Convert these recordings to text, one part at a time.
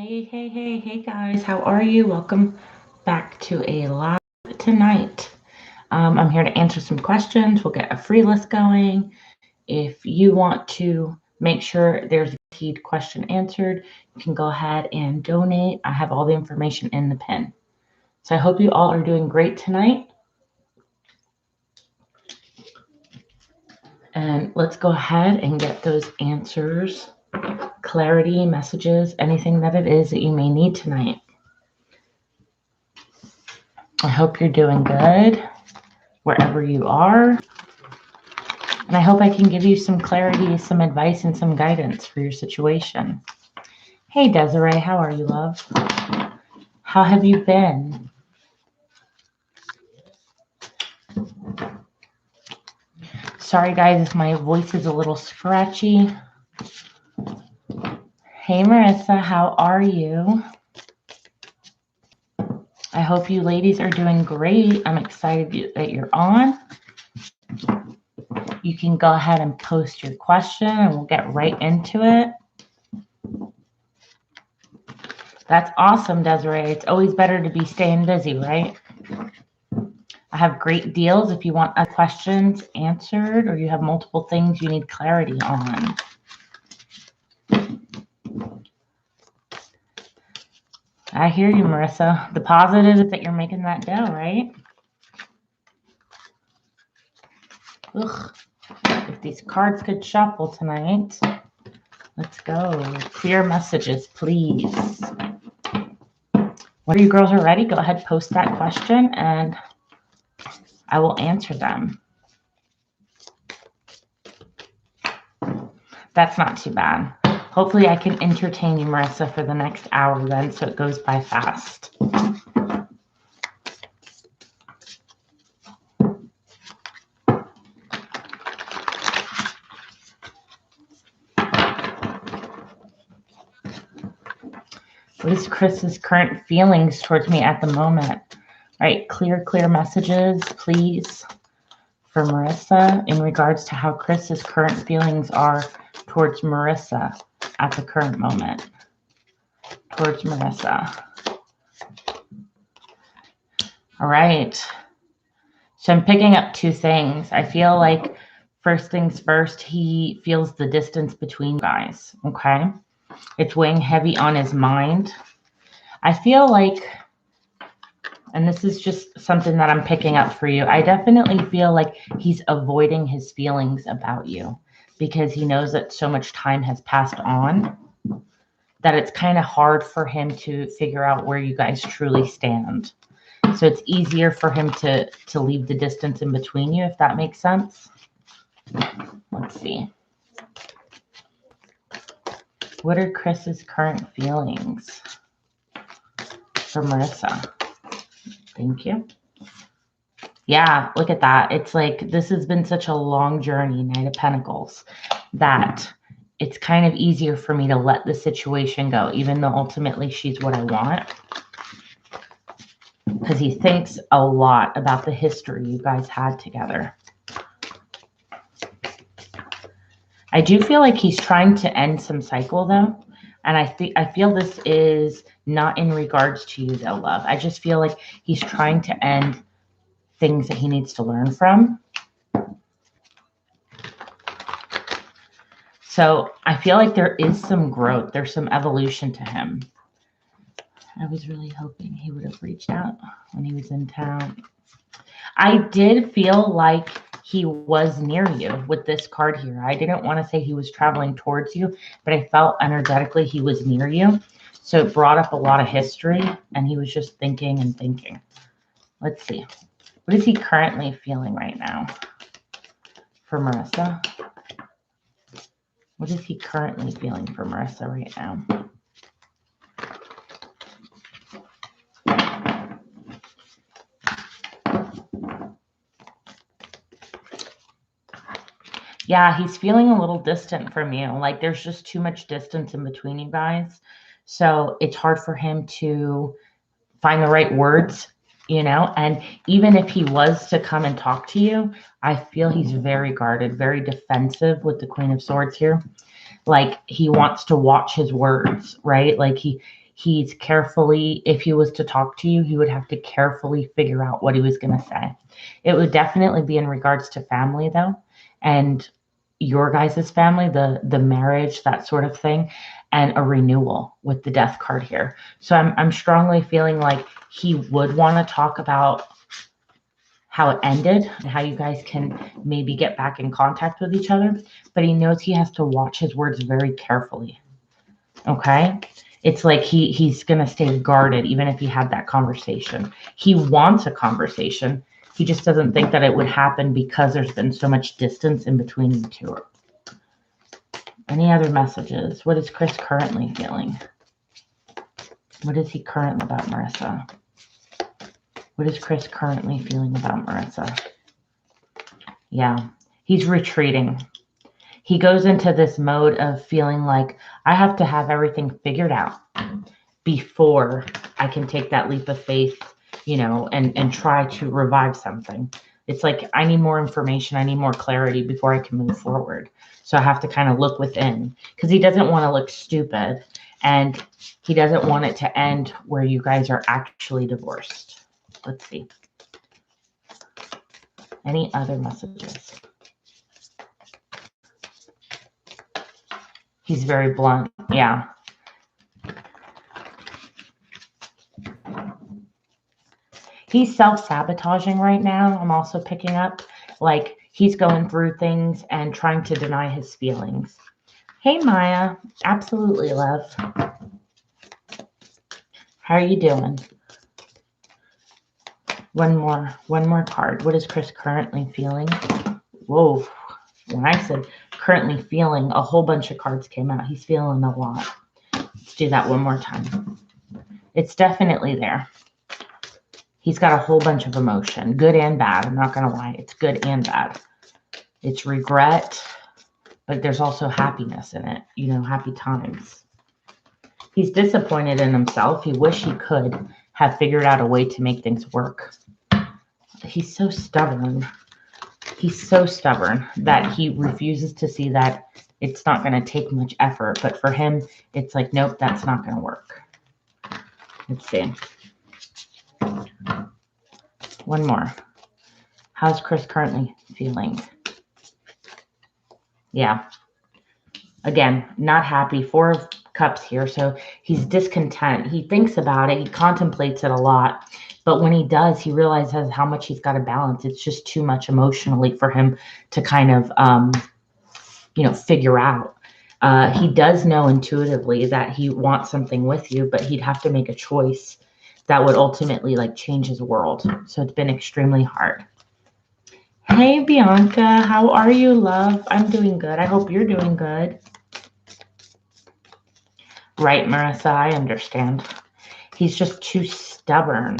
Hey guys, how are you? Welcome back to a live tonight. I'm here to answer some questions. We'll get a free list going. If you want to make sure there's a guaranteed question answered, you can go ahead and donate. I have all the information in the pin. So I hope you all are doing great tonight. And let's go ahead and get those answers, clarity, messages, anything that it is that you may need tonight. I hope you're doing good wherever you are. And I hope I can give you some clarity, some advice, and some guidance for your situation. Hey, Desiree, how are you, love? How have you been? Sorry, guys, if my voice is a little scratchy. Hey, Marissa, how are you? I hope you ladies are doing great. I'm excited that you're on. You can go ahead and post your question and we'll get right into it. That's awesome, Desiree. It's always better to be staying busy, right? I have great deals if you want questions answered or you have multiple things you need clarity on. I hear you, Marissa. The positive is that you're making that dough, right? Ugh. If these cards could shuffle tonight, let's go. Clear messages, please. Whenever you girls are ready, go ahead, post that question, and I will answer them. That's not too bad. Hopefully I can entertain you, Marissa, for the next hour then, so it goes by fast. What is Chris's current feelings towards me at the moment? All right, clear messages, please, for Marissa in regards to how Chris's current feelings are towards Marissa at the current moment. Towards Marissa. All right. So I'm picking up two things. I feel like first things first, he feels the distance between you guys, okay? It's weighing heavy on his mind. I feel like, and this is just something that I'm picking up for you, I definitely feel like he's avoiding his feelings about you because he knows that so much time has passed on that it's kind of hard for him to figure out where you guys truly stand. So it's easier for him to leave the distance in between you, if that makes sense. Let's see. What are Chris's current feelings for Marissa? Thank you. Yeah, look at that. It's like this has been such a long journey, Knight of Pentacles, that it's kind of easier for me to let the situation go, even though ultimately she's what I want. Because he thinks a lot about the history you guys had together. I do feel like he's trying to end some cycle, though. And I feel this is not in regards to you, though, love. I just feel like he's trying to end things that he needs to learn from. So I feel like there is some growth. There's some evolution to him. I was really hoping he would have reached out when he was in town. I did feel like he was near you with this card here. I didn't want to say he was traveling towards you, but I felt energetically he was near you. So it brought up a lot of history, and he was just thinking and thinking. Let's see. What is he currently feeling right now for Marissa? What is he currently feeling for Marissa right now? Yeah, he's feeling a little distant from you. Like there's just too much distance in between you guys. So it's hard for him to find the right words, you know? And even if he was to come and talk to you, I feel he's very guarded, very defensive with the Queen of Swords here. Like he wants to watch his words, right? Like He's carefully, if he was to talk to you, he would have to carefully figure out what he was going to say. It would definitely be in regards to family, though, and your guys' family, the marriage, that sort of thing, and a renewal with the death card here. So I'm strongly feeling like he would want to talk about how it ended and how you guys can maybe get back in contact with each other, but he knows he has to watch his words very carefully. Okay? It's like he's going to stay guarded even if he had that conversation. He wants a conversation. He just doesn't think that it would happen because there's been so much distance in between you two. Any other messages? What is Chris currently feeling? What is he currently about Marissa? What is Chris currently feeling about Marissa? Yeah, he's retreating. He goes into this mode of feeling like I have to have everything figured out before I can take that leap of faith, and try to revive something. It's like I need more information. I need more clarity before I can move forward. So I have to kind of look within because he doesn't want to look stupid and he doesn't want it to end where you guys are actually divorced. Let's see. Any other messages? He's very blunt. Yeah. He's self-sabotaging right now. I'm also picking up. Like he's going through things and trying to deny his feelings. Hey, Maya. Absolutely, love. How are you doing? One more card. What is Chris currently feeling? Whoa. When I said currently feeling, a whole bunch of cards came out. He's feeling a lot. Let's do that one more time. It's definitely there. He's got a whole bunch of emotion, good and bad. I'm not going to lie. It's good and bad. It's regret, but there's also happiness in it. Happy times. He's disappointed in himself. He wished he could have figured out a way to make things work. He's so stubborn. He's so stubborn that he refuses to see that it's not going to take much effort. But for him, it's like, nope, that's not going to work. Let's see. One more. How's Chris currently feeling? Yeah. Again, not happy. 4 of Cups here. So he's discontent. He thinks about it. He contemplates it a lot. But when he does, he realizes how much he's got to balance. It's just too much emotionally for him to kind of, figure out. He does know intuitively that he wants something with you, but he'd have to make a choice that would ultimately change his world. So it's been extremely hard. Hey, Bianca, how are you, love? I'm doing good. I hope you're doing good. Right, Marissa, I understand. He's just too stubborn.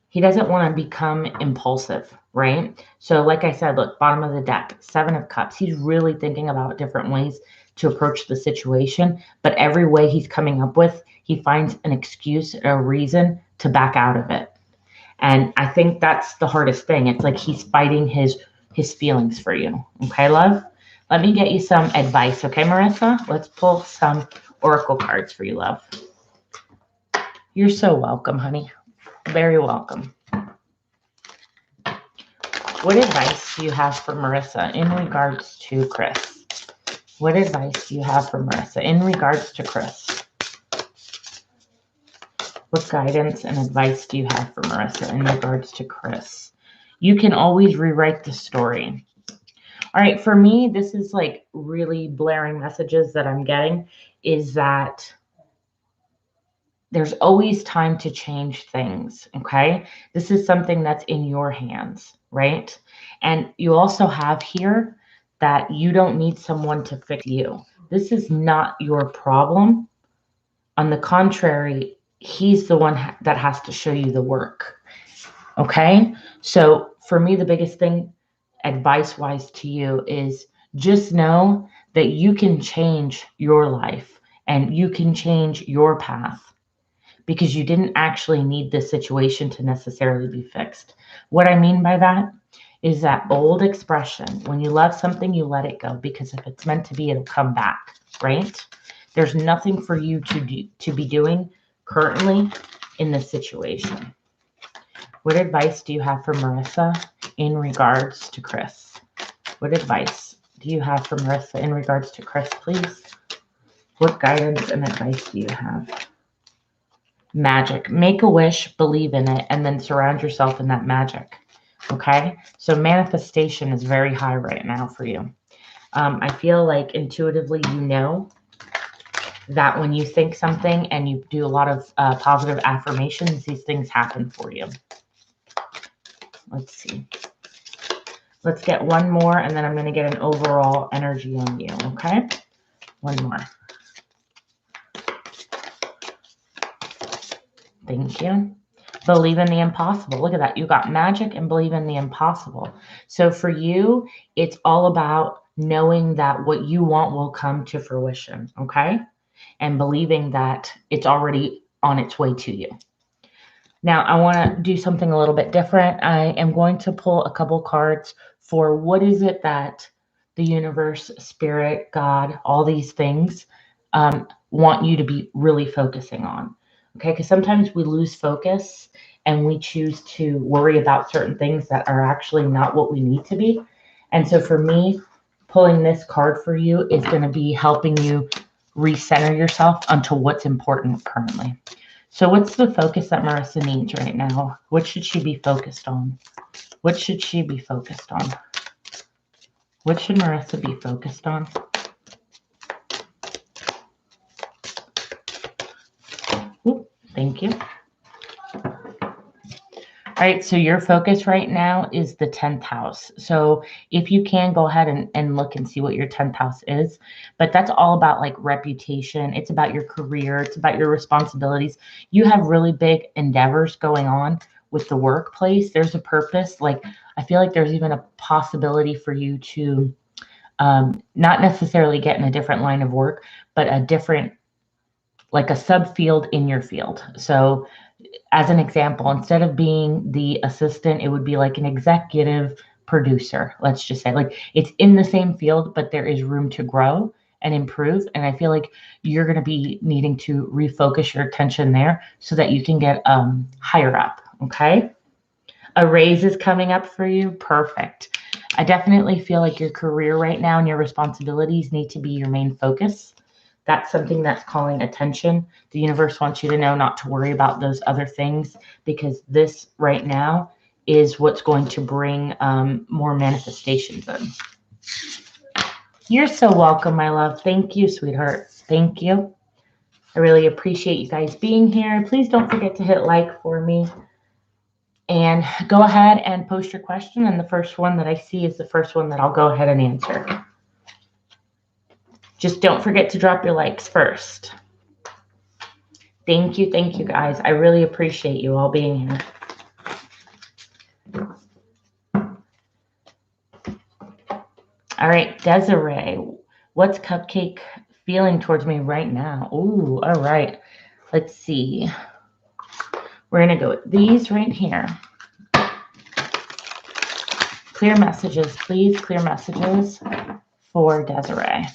He doesn't want to become impulsive, right? So like I said, look, bottom of the deck, 7 of Cups. He's really thinking about different ways to approach the situation, but every way he's coming up with, he finds an excuse or a reason to back out of it. And I think that's the hardest thing. It's like he's fighting his feelings for you. Okay, love? Let me get you some advice, okay, Marissa? Let's pull some oracle cards for you, love. You're so welcome, honey. Very welcome. What advice do you have for Marissa in regards to Chris? What advice do you have for Marissa in regards to Chris? What guidance and advice do you have for Marissa in regards to Chris? You can always rewrite the story. All right, for me, this is really blaring messages that I'm getting is that there's always time to change things, okay? This is something that's in your hands, right? And you also have here that you don't need someone to fix you. This is not your problem. On the contrary, he's the one that has to show you the work, okay? So for me, the biggest thing advice-wise to you is just know that you can change your life and you can change your path because you didn't actually need this situation to necessarily be fixed. What I mean by that is that old expression, when you love something, you let it go because if it's meant to be, it'll come back, right? There's nothing for you to be doing currently in this situation. What advice do you have for Marissa in regards to Chris? What advice do you have for Marissa in regards to Chris, please? What guidance and advice do you have? Magic. Make a wish, believe in it, and then surround yourself in that magic. Okay? So manifestation is very high right now for you. I feel like intuitively you know that when you think something and you do a lot of positive affirmations, these things happen for you. Let's see. Let's get one more, and then I'm going to get an overall energy on you, okay? One more. Thank you. Believe in the impossible. Look at that. You got magic and believe in the impossible. So for you, it's all about knowing that what you want will come to fruition, okay? And believing that it's already on its way to you. Now, I want to do something a little bit different. I am going to pull a couple cards for what is it that the universe, spirit, God, all these things want you to be really focusing on. Okay, because sometimes we lose focus and we choose to worry about certain things that are actually not what we need to be. And so for me, pulling this card for you is going to be helping you recenter yourself onto what's important currently. So what's the focus that Marissa needs right now? What should she be focused on? What should she be focused on? What should Marissa be focused on? Ooh, thank you. All right, so your focus right now is the 10th house. So if you can, go ahead and look and see what your 10th house is. But that's all about like reputation. It's about your career. It's about your responsibilities. You have really big endeavors going on with the workplace. There's a purpose. Like I feel like there's even a possibility for you to not necessarily get in a different line of work, but a different, like a subfield in your field. So as an example, instead of being the assistant, it would be like an executive producer. Let's just say like it's in the same field, but there is room to grow and improve. And I feel like you're going to be needing to refocus your attention there so that you can get higher up. Okay. A raise is coming up for you. Perfect. I definitely feel like your career right now and your responsibilities need to be your main focus. That's something that's calling attention. The universe wants you to know not to worry about those other things because this right now is what's going to bring more manifestations in. You're so welcome, my love. Thank you, sweetheart. Thank you. I really appreciate you guys being here. Please don't forget to hit like for me. And go ahead and post your question. And the first one that I see is the first one that I'll go ahead and answer. Just don't forget to drop your likes first. Thank you, guys. I really appreciate you all being here. All right, Desiree, what's Cupcake feeling towards me right now? Ooh, all right. Let's see. We're going to go with these right here. Clear messages, please. Clear messages for Desiree.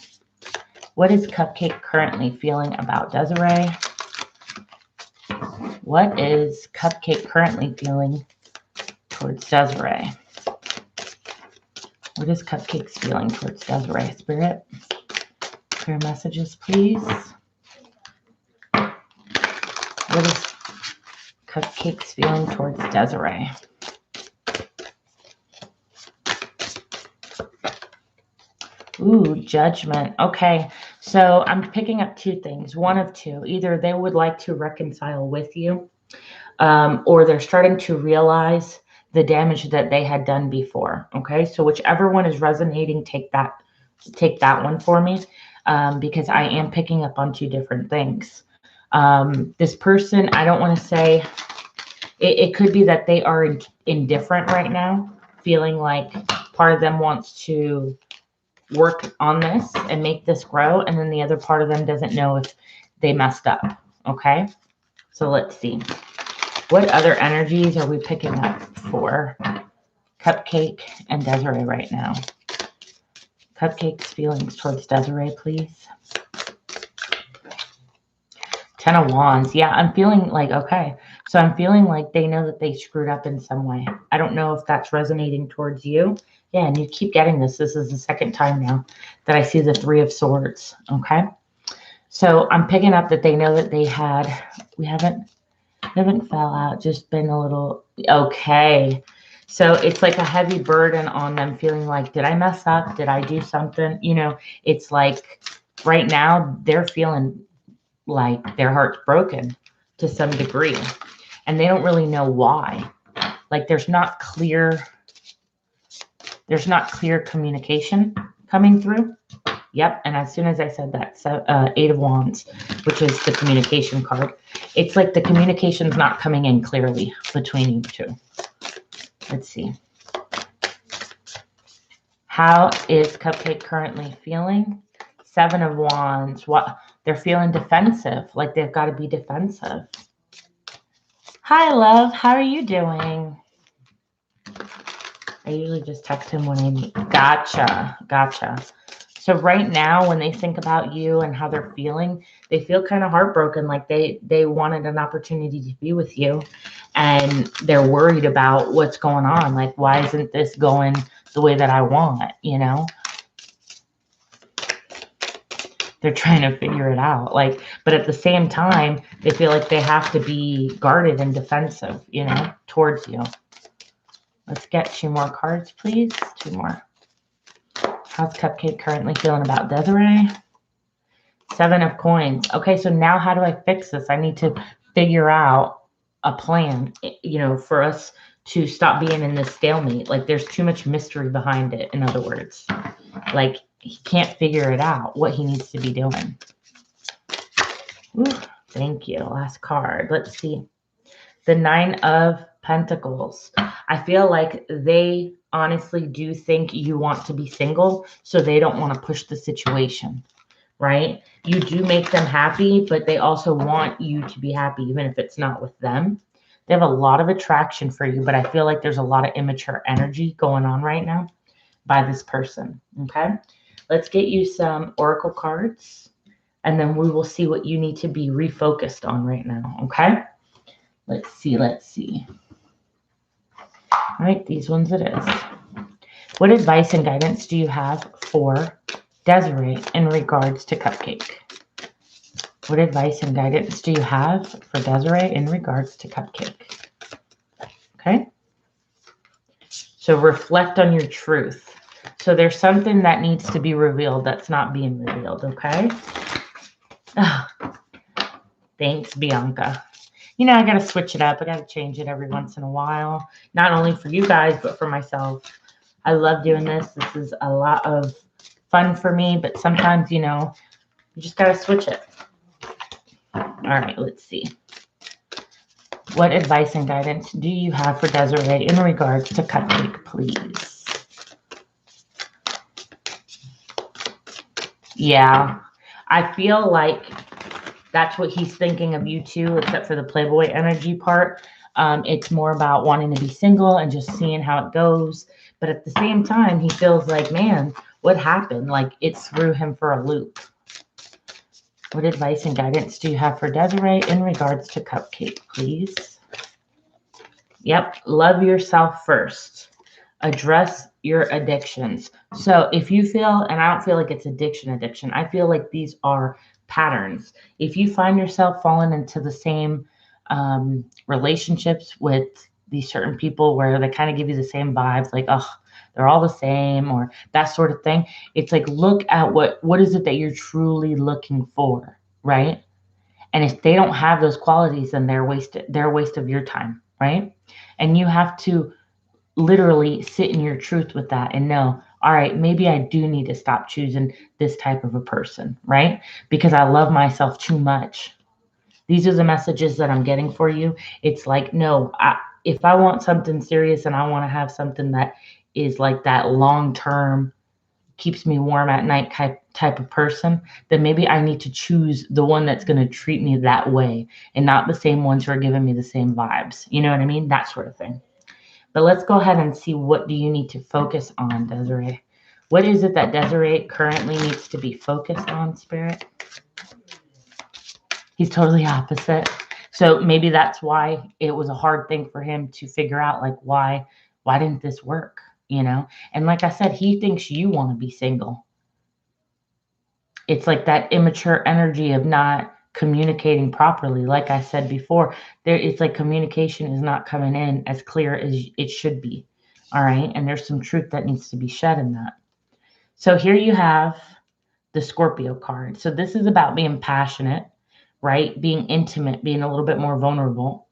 What is Cupcake currently feeling about Desiree? What is Cupcake currently feeling towards Desiree? What is Cupcake's feeling towards Desiree? Spirit, clear messages, please. What is Cupcake's feeling towards Desiree? Ooh, Judgment. Okay, so I'm picking up two things. One of two. Either they would like to reconcile with you, or they're starting to realize the damage that they had done before. Okay, so whichever one is resonating, take that one for me, because I am picking up on two different things. This person, I don't want to say, it could be that they are indifferent right now, feeling like part of them wants to work on this and make this grow, and then the other part of them doesn't know if they messed up. Okay, so let's see. What other energies are we picking up for Cupcake and Desiree right now? Cupcake's feelings towards Desiree, please. Ten of Wands. Yeah, I'm feeling like, okay. So I'm feeling like they know that they screwed up in some way. I don't know if that's resonating towards you. Yeah, and you keep getting this. This is the second time now that I see the Three of Swords. Okay. So I'm picking up that they know that we haven't fell out, just been a little, okay. So it's like a heavy burden on them, feeling like, did I mess up? Did I do something? You know, it's like right now they're feeling like their heart's broken to some degree, and they don't really know why. Like there's not clear communication coming through. Yep. And as soon as I said that, so, Eight of Wands, which is the communication card, it's like the communication's not coming in clearly between you two. Let's see. How is Cupcake currently feeling? Seven of Wands. What? They're feeling defensive, like they've got to be defensive. Hi, love. How are you doing? I usually just text him when I meet. Gotcha. So right now, when they think about you and how they're feeling, they feel kind of heartbroken, like they wanted an opportunity to be with you, and they're worried about what's going on. Like, why isn't this going the way that I want, you know? They're trying to figure it out. Like, but at the same time, they feel like they have to be guarded and defensive, you know, towards you. Let's get 2 more cards, please. 2 more. How's Cupcake currently feeling about Desiree? 7 of Coins. Okay, so now how do I fix this? I need to figure out a plan, you know, for us to stop being in this stalemate. Like there's too much mystery behind it, in other words. Like he can't figure it out, what he needs to be doing. Ooh, thank you. Last card. Let's see. The 9 of Pentacles. I feel like they honestly do think you want to be single, so they don't want to push the situation, right? You do make them happy, but they also want you to be happy, even if it's not with them. They have a lot of attraction for you, but I feel like there's a lot of immature energy going on right now by this person, okay? Let's get you some oracle cards, and then we will see what you need to be refocused on right now, okay? Let's see. All right, these ones it is. What advice and guidance do you have for Desiree in regards to Cupcake? What advice and guidance do you have for Desiree in regards to Cupcake? Okay. So reflect on your truth. So there's something that needs to be revealed that's not being revealed, okay? Oh, thanks, Bianca. You know, I got to switch it up. I got to change it every once in a while. Not only for you guys, but for myself. I love doing this. This is a lot of fun for me, but sometimes, you know, you just got to switch it. All right, let's see. What advice and guidance do you have for Desiree in regards to Cupcake, please? Yeah, I feel like that's what he's thinking of you too, except for the Playboy energy part. It's more about wanting to be single and just seeing how it goes. But at the same time, he feels like, man, what happened? Like it threw him for a loop. What advice and guidance do you have for Desiree in regards to Cupcake, please? Yep. Love yourself first. Address your addictions. So if you feel, and I don't feel like it's addiction, I feel like these are patterns. If you find yourself falling into the same relationships with these certain people where they kind of give you the same vibes, like, oh, they're all the same, or that sort of thing. It's like, look at what is it that you're truly looking for, right? And if they don't have those qualities, then they're a waste of your time, right? And you have to literally sit in your truth with that and know, all right, maybe I do need to stop choosing this type of a person, right? Because I love myself too much. These are the messages that I'm getting for you. It's like, no, if I want something serious and I want to have something that is like that long-term, keeps me warm at night type of person, then maybe I need to choose the one that's going to treat me that way and not the same ones who are giving me the same vibes. You know what I mean? That sort of thing. But let's go ahead and see, what do you need to focus on, Desiree? What is it that Desiree currently needs to be focused on, Spirit? He's totally opposite. So maybe that's why it was a hard thing for him to figure out, like, why didn't this work? And like I said, he thinks you want to be single. It's like that immature energy of not communicating properly. Like I said before, it's like communication is not coming in as clear as it should be. All right. And there's some truth that needs to be shed in that. So here you have the Scorpio card. So this is about being passionate, right? Being intimate, being a little bit more vulnerable.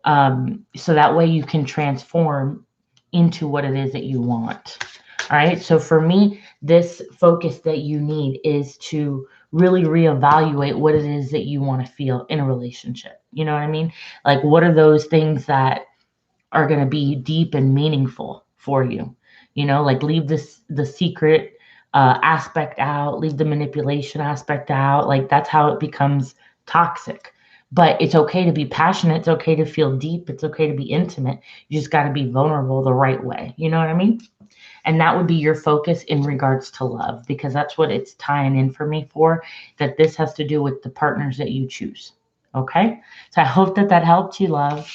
So that way you can transform into what it is that you want. All right. So for me, this focus that you need is to really reevaluate what it is that you want to feel in a relationship. You know what I mean? Like, what are those things that are going to be deep and meaningful for you? Like, leave the secret aspect out, leave the manipulation aspect out. Like, that's how it becomes toxic. But it's okay to be passionate. It's okay to feel deep. It's okay to be intimate. You just got to be vulnerable the right way. You know what I mean? And that would be your focus in regards to love, because that's what it's tying in for me for, that this has to do with the partners that you choose. Okay? So I hope that helped you, love.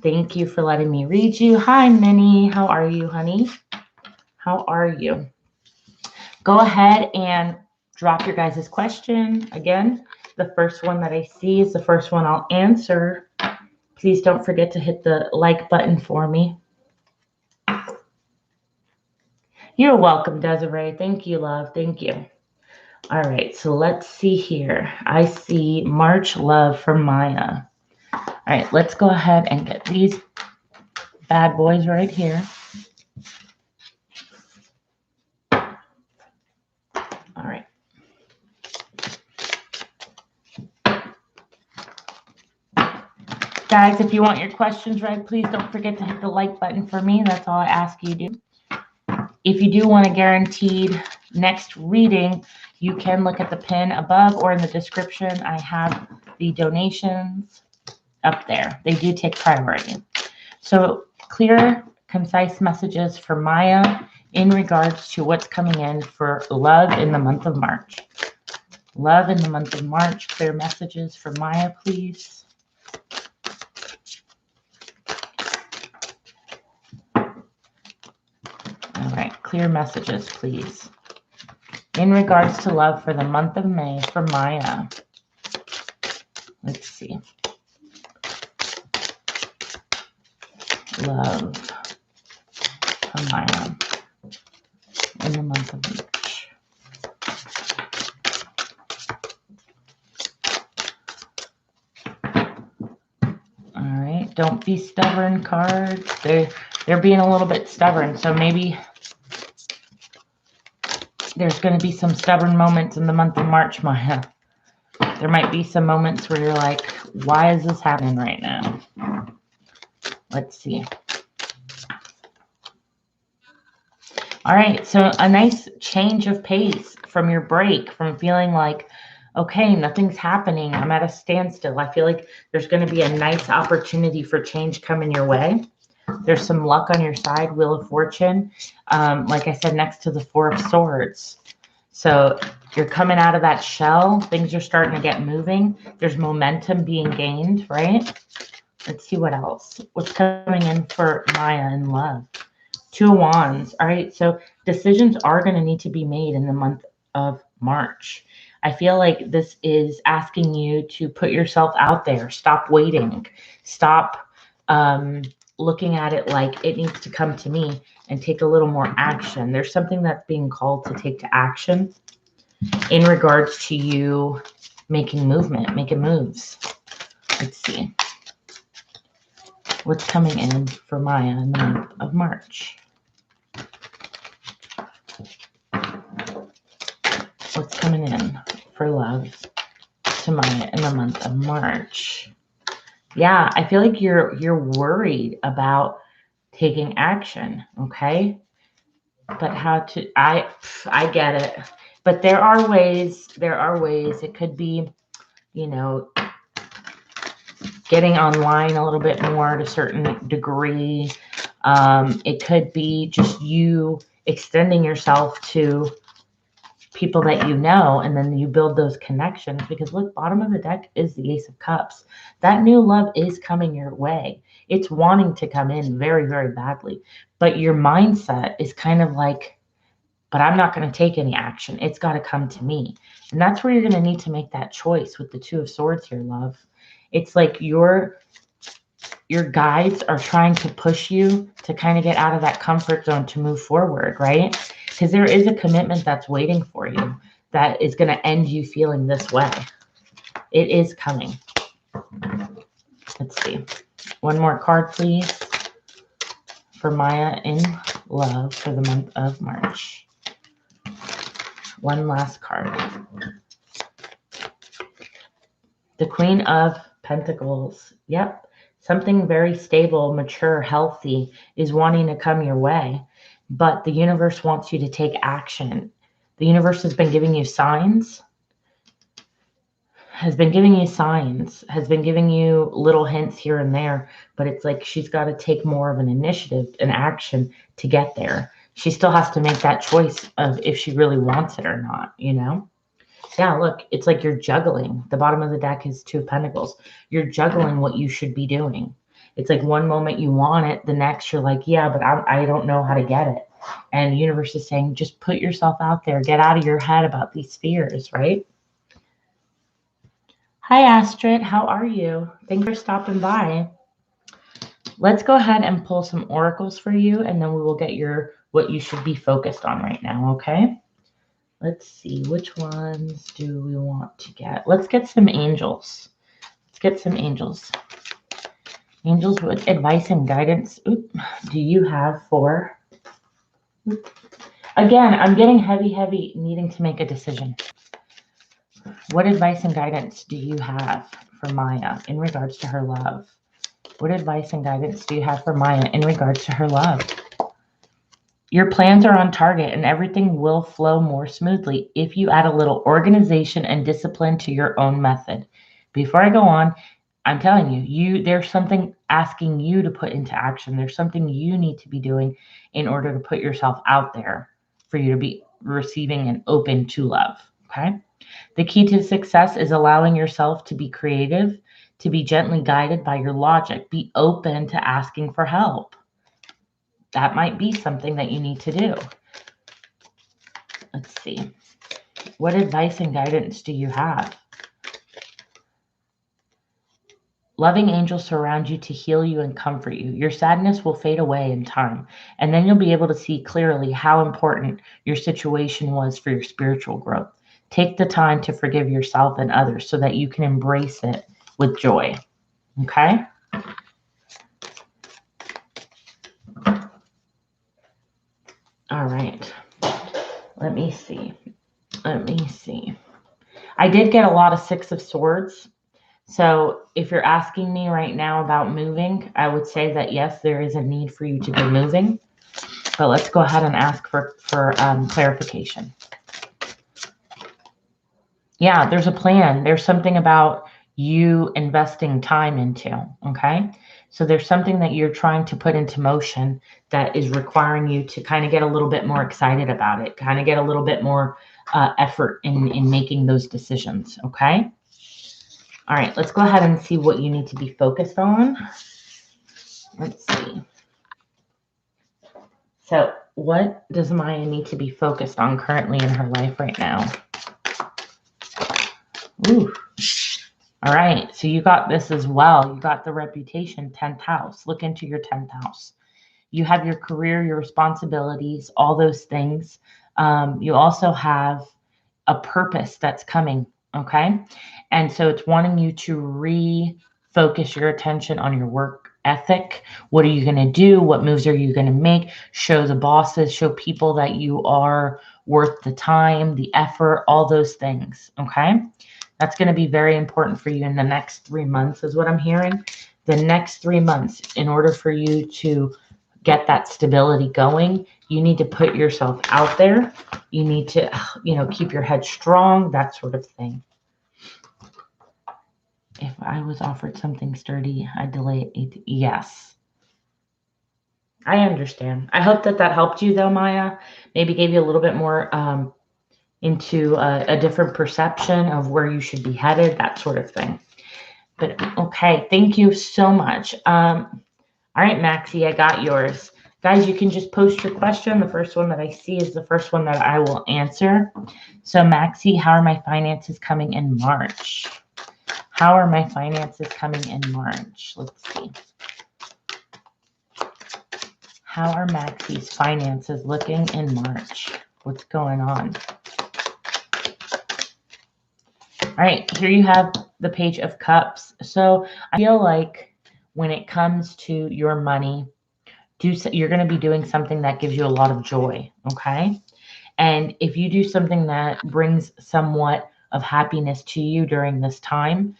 Thank you for letting me read you. Hi, Minnie. How are you, honey? How are you? Go ahead and drop your guys' question. Again, the first one that I see is the first one I'll answer. Please don't forget to hit the like button for me. You're welcome, Desiree. Thank you, love. Thank you. All right, so let's see here. I see March love from Maya. All right, let's go ahead and get these bad boys right here. All right. Guys, if you want your questions right, please don't forget to hit the like button for me. That's all I ask you to do. If you do want a guaranteed next reading, you can look at the pin above or in the description. I have the donations up there. They do take priority. So clear, concise messages for Maya in regards to what's coming in for love in the month of March. Love in the month of March. Clear messages for Maya, please. All right, clear messages, please. In regards to love for the month of May for Maya. Let's see. Love for Maya in the month of March. All right, don't be stubborn, cards. They're being a little bit stubborn, so maybe there's going to be some stubborn moments in the month of March, Maya. There might be some moments where you're like, why is this happening right now? Let's see. All right, so a nice change of pace from your break, from feeling like, okay, nothing's happening, I'm at a standstill. I feel like there's going to be a nice opportunity for change coming your way. There's some luck on your side, Wheel of Fortune. Like I said, next to the Four of Swords. So you're coming out of that shell. Things are starting to get moving. There's momentum being gained, right? Let's see what else. What's coming in for Maya in love? Two of Wands. All right, so decisions are going to need to be made in the month of March. I feel like this is asking you to put yourself out there. Stop waiting. Stop looking at it like it needs to come to me, and take a little more action. There's something that's being called to take to action in regards to you making movement, making moves. Let's see. What's coming in for Maya in the month of March? What's coming in for love to Maya in the month of March? Yeah, I feel like you're worried about taking action, okay? But how to, I get it. But there are ways. It could be, getting online a little bit more to a certain degree. It could be just you extending yourself to people that you know, and then you build those connections. Because look, bottom of the deck is the Ace of Cups. That new love is coming your way. It's wanting to come in very, very badly. But your mindset is kind of like, but I'm not going to take any action. It's got to come to me. And that's where you're going to need to make that choice with the Two of Swords here, love. It's like your guides are trying to push you to kind of get out of that comfort zone to move forward, right? Because there is a commitment that's waiting for you that is going to end you feeling this way. It is coming. Let's see. One more card, please, for Maya in love for the month of March. One last card. The Queen of Pentacles. Yep. Something very stable, mature, healthy is wanting to come your way, but the universe wants you to take action. The universe has been giving you signs, has been giving you little hints here and there, but it's like she's got to take more of an initiative and action to get there. She still has to make that choice of if she really wants it or not, you know? Yeah, look, it's like you're juggling. The bottom of the deck is Two of Pentacles. You're juggling what you should be doing. It's like one moment you want it, the next you're like, yeah, but I don't know how to get it. And the universe is saying, just put yourself out there. Get out of your head about these fears, right? Hi, Astrid. How are you? Thanks for stopping by. Let's go ahead and pull some oracles for you, and then we will get what you should be focused on right now, okay? Let's see, which ones do we want to get? Let's get some angels. Let's get some angels. Angels, what advice and guidance do you have for... Again, I'm getting heavy, needing to make a decision. What advice and guidance do you have for Maya in regards to her love? What advice and guidance do you have for Maya in regards to her love? Your plans are on target and everything will flow more smoothly if you add a little organization and discipline to your own method. Before I go on, I'm telling you, there's something asking you to put into action. There's something you need to be doing in order to put yourself out there for you to be receiving and open to love, okay? The key to success is allowing yourself to be creative, to be gently guided by your logic. Be open to asking for help. That might be something that you need to do. Let's see. What advice and guidance do you have? Loving angels surround you to heal you and comfort you. Your sadness will fade away in time, and then you'll be able to see clearly how important your situation was for your spiritual growth. Take the time to forgive yourself and others so that you can embrace it with joy. Okay? All right. Let me see. I did get a lot of Six of Swords. So if you're asking me right now about moving, I would say that yes, there is a need for you to be moving. But let's go ahead and ask for clarification. Yeah, there's a plan. There's something about you investing time into, okay? So there's something that you're trying to put into motion that is requiring you to kind of get a little bit more excited about it, kind of get a little bit more effort in making those decisions, okay? All right, let's go ahead and see what you need to be focused on. Let's see. So what does Maya need to be focused on currently in her life right now? Ooh. All right, so you got this as well. You got the reputation, 10th house. Look into your 10th house. You have your career, your responsibilities, all those things. You also have a purpose that's coming, okay? And so it's wanting you to refocus your attention on your work ethic. What are you going to do? What moves are you going to make? Show the bosses, show people that you are worth the time, the effort, all those things, okay? That's going to be very important for you in the next 3 months is what I'm hearing. The next 3 months, in order for you to get that stability going, you need to put yourself out there. You need to, keep your head strong, that sort of thing. If I was offered something sturdy, I'd delay it. Yes. I understand. I hope that helped you though, Maya. Maybe gave you a little bit more into a different perception of where you should be headed, that sort of thing. But okay, thank you so much. All right, Maxie, I got yours. Guys, you can just post your question. The first one that I see is the first one that I will answer. So, Maxie, how are my finances coming in March? How are my finances coming in March? Let's see. How are Maxie's finances looking in March? What's going on? All right, here you have the Page of Cups. So I feel like when it comes to your money, you're going to be doing something that gives you a lot of joy, okay? And if you do something that brings somewhat of happiness to you during this time,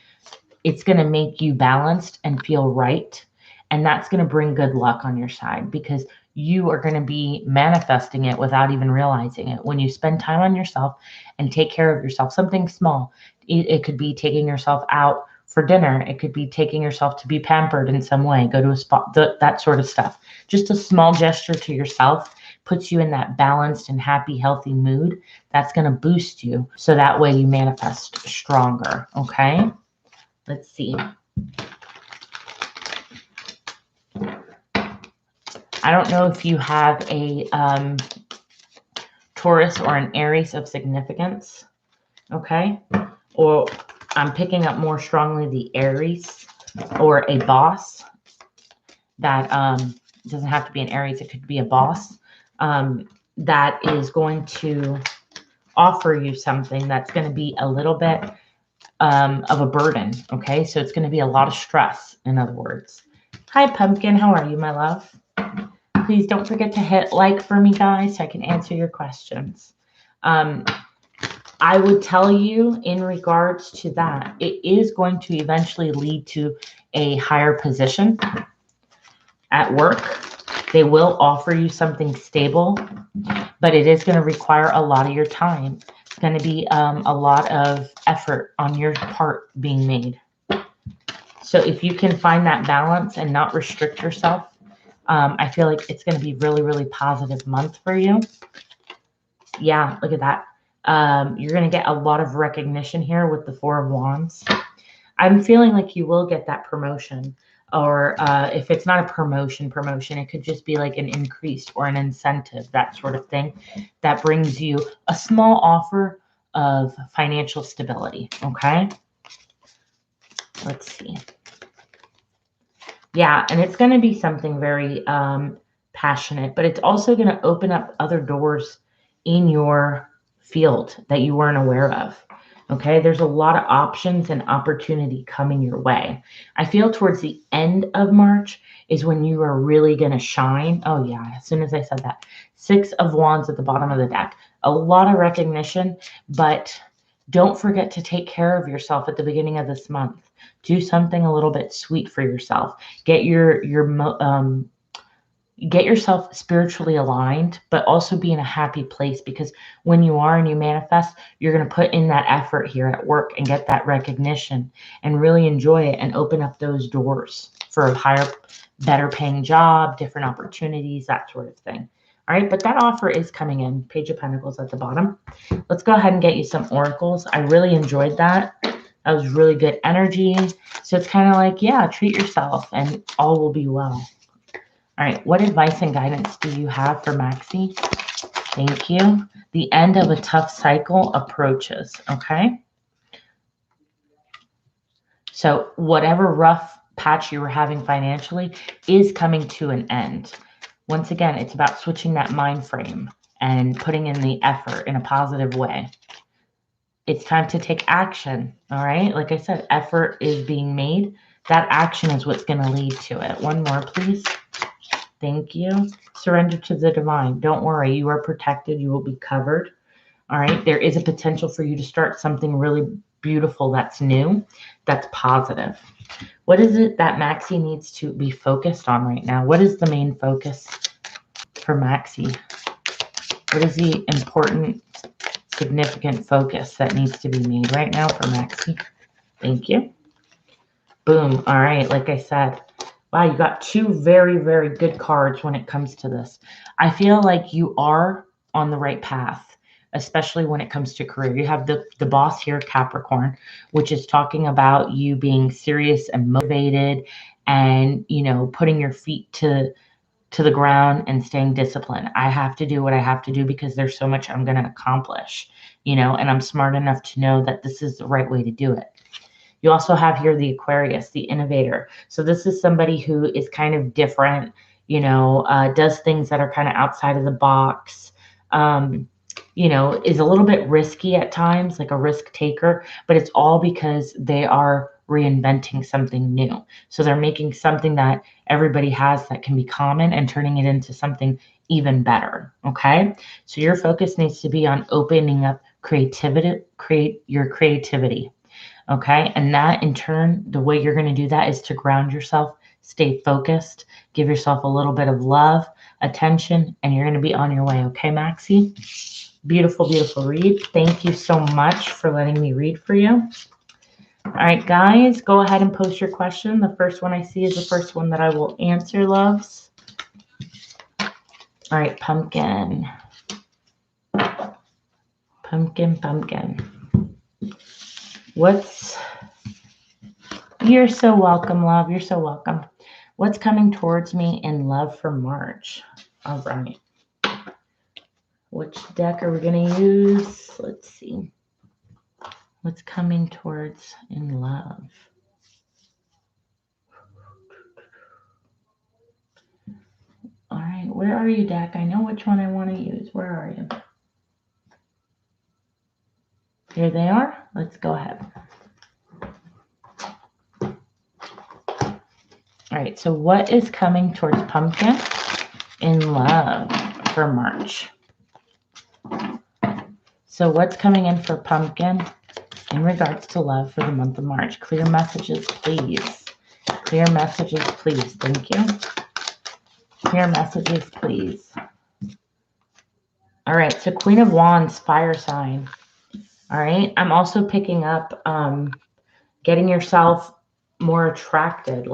it's going to make you balanced and feel right. And that's going to bring good luck on your side because you are going to be manifesting it without even realizing it. When you spend time on yourself and take care of yourself, something small, it could be taking yourself out for dinner. It could be taking yourself to be pampered in some way, go to a spa, that sort of stuff. Just a small gesture to yourself puts you in that balanced and happy, healthy mood. That's going to boost you. So that way you manifest stronger. Okay. Let's see. I don't know if you have a Taurus or an Aries of significance, okay? Or I'm picking up more strongly the Aries or a boss that doesn't have to be an Aries. It could be a boss that is going to offer you something that's going to be a little bit of a burden, okay? So it's going to be a lot of stress, in other words. Hi, Pumpkin. How are you, my love? Please don't forget to hit like for me, guys, so I can answer your questions. I would tell you in regards to that, it is going to eventually lead to a higher position at work. They will offer you something stable, but it is going to require a lot of your time. It's going to be a lot of effort on your part being made. So if you can find that balance and not restrict yourself, I feel like it's going to be really, really positive month for you. Yeah, look at that. You're going to get a lot of recognition here with the Four of Wands. I'm feeling like you will get that promotion. Or if it's not a promotion, it could just be like an increase or an incentive, that sort of thing, that brings you a small offer of financial stability, okay? Let's see. Yeah, and it's going to be something very passionate, but it's also going to open up other doors in your field that you weren't aware of. Okay, there's a lot of options and opportunity coming your way. I feel towards the end of March is when you are really going to shine. Oh, yeah, as soon as I said that. Six of Wands at the bottom of the deck. A lot of recognition, but don't forget to take care of yourself at the beginning of this month. Do something a little bit sweet for yourself. Get yourself spiritually aligned, but also be in a happy place, because when you are and you manifest, you're going to put in that effort here at work and get that recognition and really enjoy it and open up those doors for a higher, better paying job, different opportunities, that sort of thing. All right, but that offer is coming in. Page of Pentacles at the bottom. Let's go ahead and get you some oracles. I really enjoyed that. That was really good energy. So it's kind of like, yeah, treat yourself and all will be well. All right, what advice and guidance do you have for Maxie? Thank you. The end of a tough cycle approaches, okay? So whatever rough patch you were having financially is coming to an end. Once again, it's about switching that mind frame and putting in the effort in a positive way. It's time to take action, all right? Like I said, effort is being made. That action is what's going to lead to it. One more, please. Thank you. Surrender to the divine. Don't worry. You are protected. You will be covered. All right. There is a potential for you to start something really beautiful that's new, that's positive. What is it that Maxie needs to be focused on right now? What is the main focus for Maxie? What is the important, significant focus that needs to be made right now for Maxie? Thank you. Boom. All right. Like I said, wow, you got two very, very good cards when it comes to this. I feel like you are on the right path. especially when it comes to career. You have the boss here, Capricorn, which is talking about you being serious and motivated and, putting your feet to the ground and staying disciplined. I have to do what I have to do because there's so much I'm going to accomplish, and I'm smart enough to know that this is the right way to do it. You also have here the Aquarius, the innovator. So this is somebody who is kind of different, does things that are kind of outside of the box, is a little bit risky at times, like a risk taker, but it's all because they are reinventing something new. So they're making something that everybody has that can be common and turning it into something even better. Okay. So your focus needs to be on opening up create your creativity. Okay. And that in turn, the way you're going to do that is to ground yourself, stay focused, give yourself a little bit of love, attention, and you're going to be on your way. Okay, Maxie? Beautiful, beautiful read. Thank you so much for letting me read for you. All right, guys, go ahead and post your question. The first one I see is the first one that I will answer, loves. All right, pumpkin. Pumpkin. You're so welcome, love. You're so welcome. What's coming towards me in love for March? All right. Which deck are we going to use? Let's see. What's coming towards in love? All right. Where are you, deck? I know which one I want to use. Where are you? Here they are. Let's go ahead. All right. So what is coming towards pumpkin in love for March? So what's coming in for pumpkin in regards to love for the month of March? Clear messages, please. Clear messages, please. Thank you. Clear messages, please. All right. So Queen of Wands, fire sign. All right. I'm also picking up getting yourself more attracted.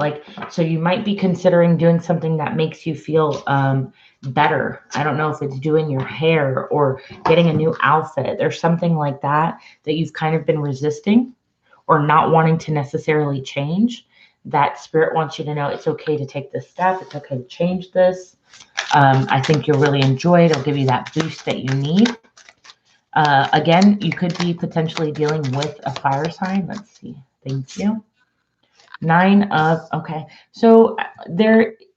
So you might be considering doing something that makes you feel better. I don't know if it's doing your hair or getting a new outfit or something like that you've kind of been resisting or not wanting to necessarily change. That spirit wants you to know it's okay to take this step. It's okay to change this. I think you'll really enjoy it. It'll give you that boost that you need. Again, you could be potentially dealing with a fire sign. Let's see. Thank you. Okay. So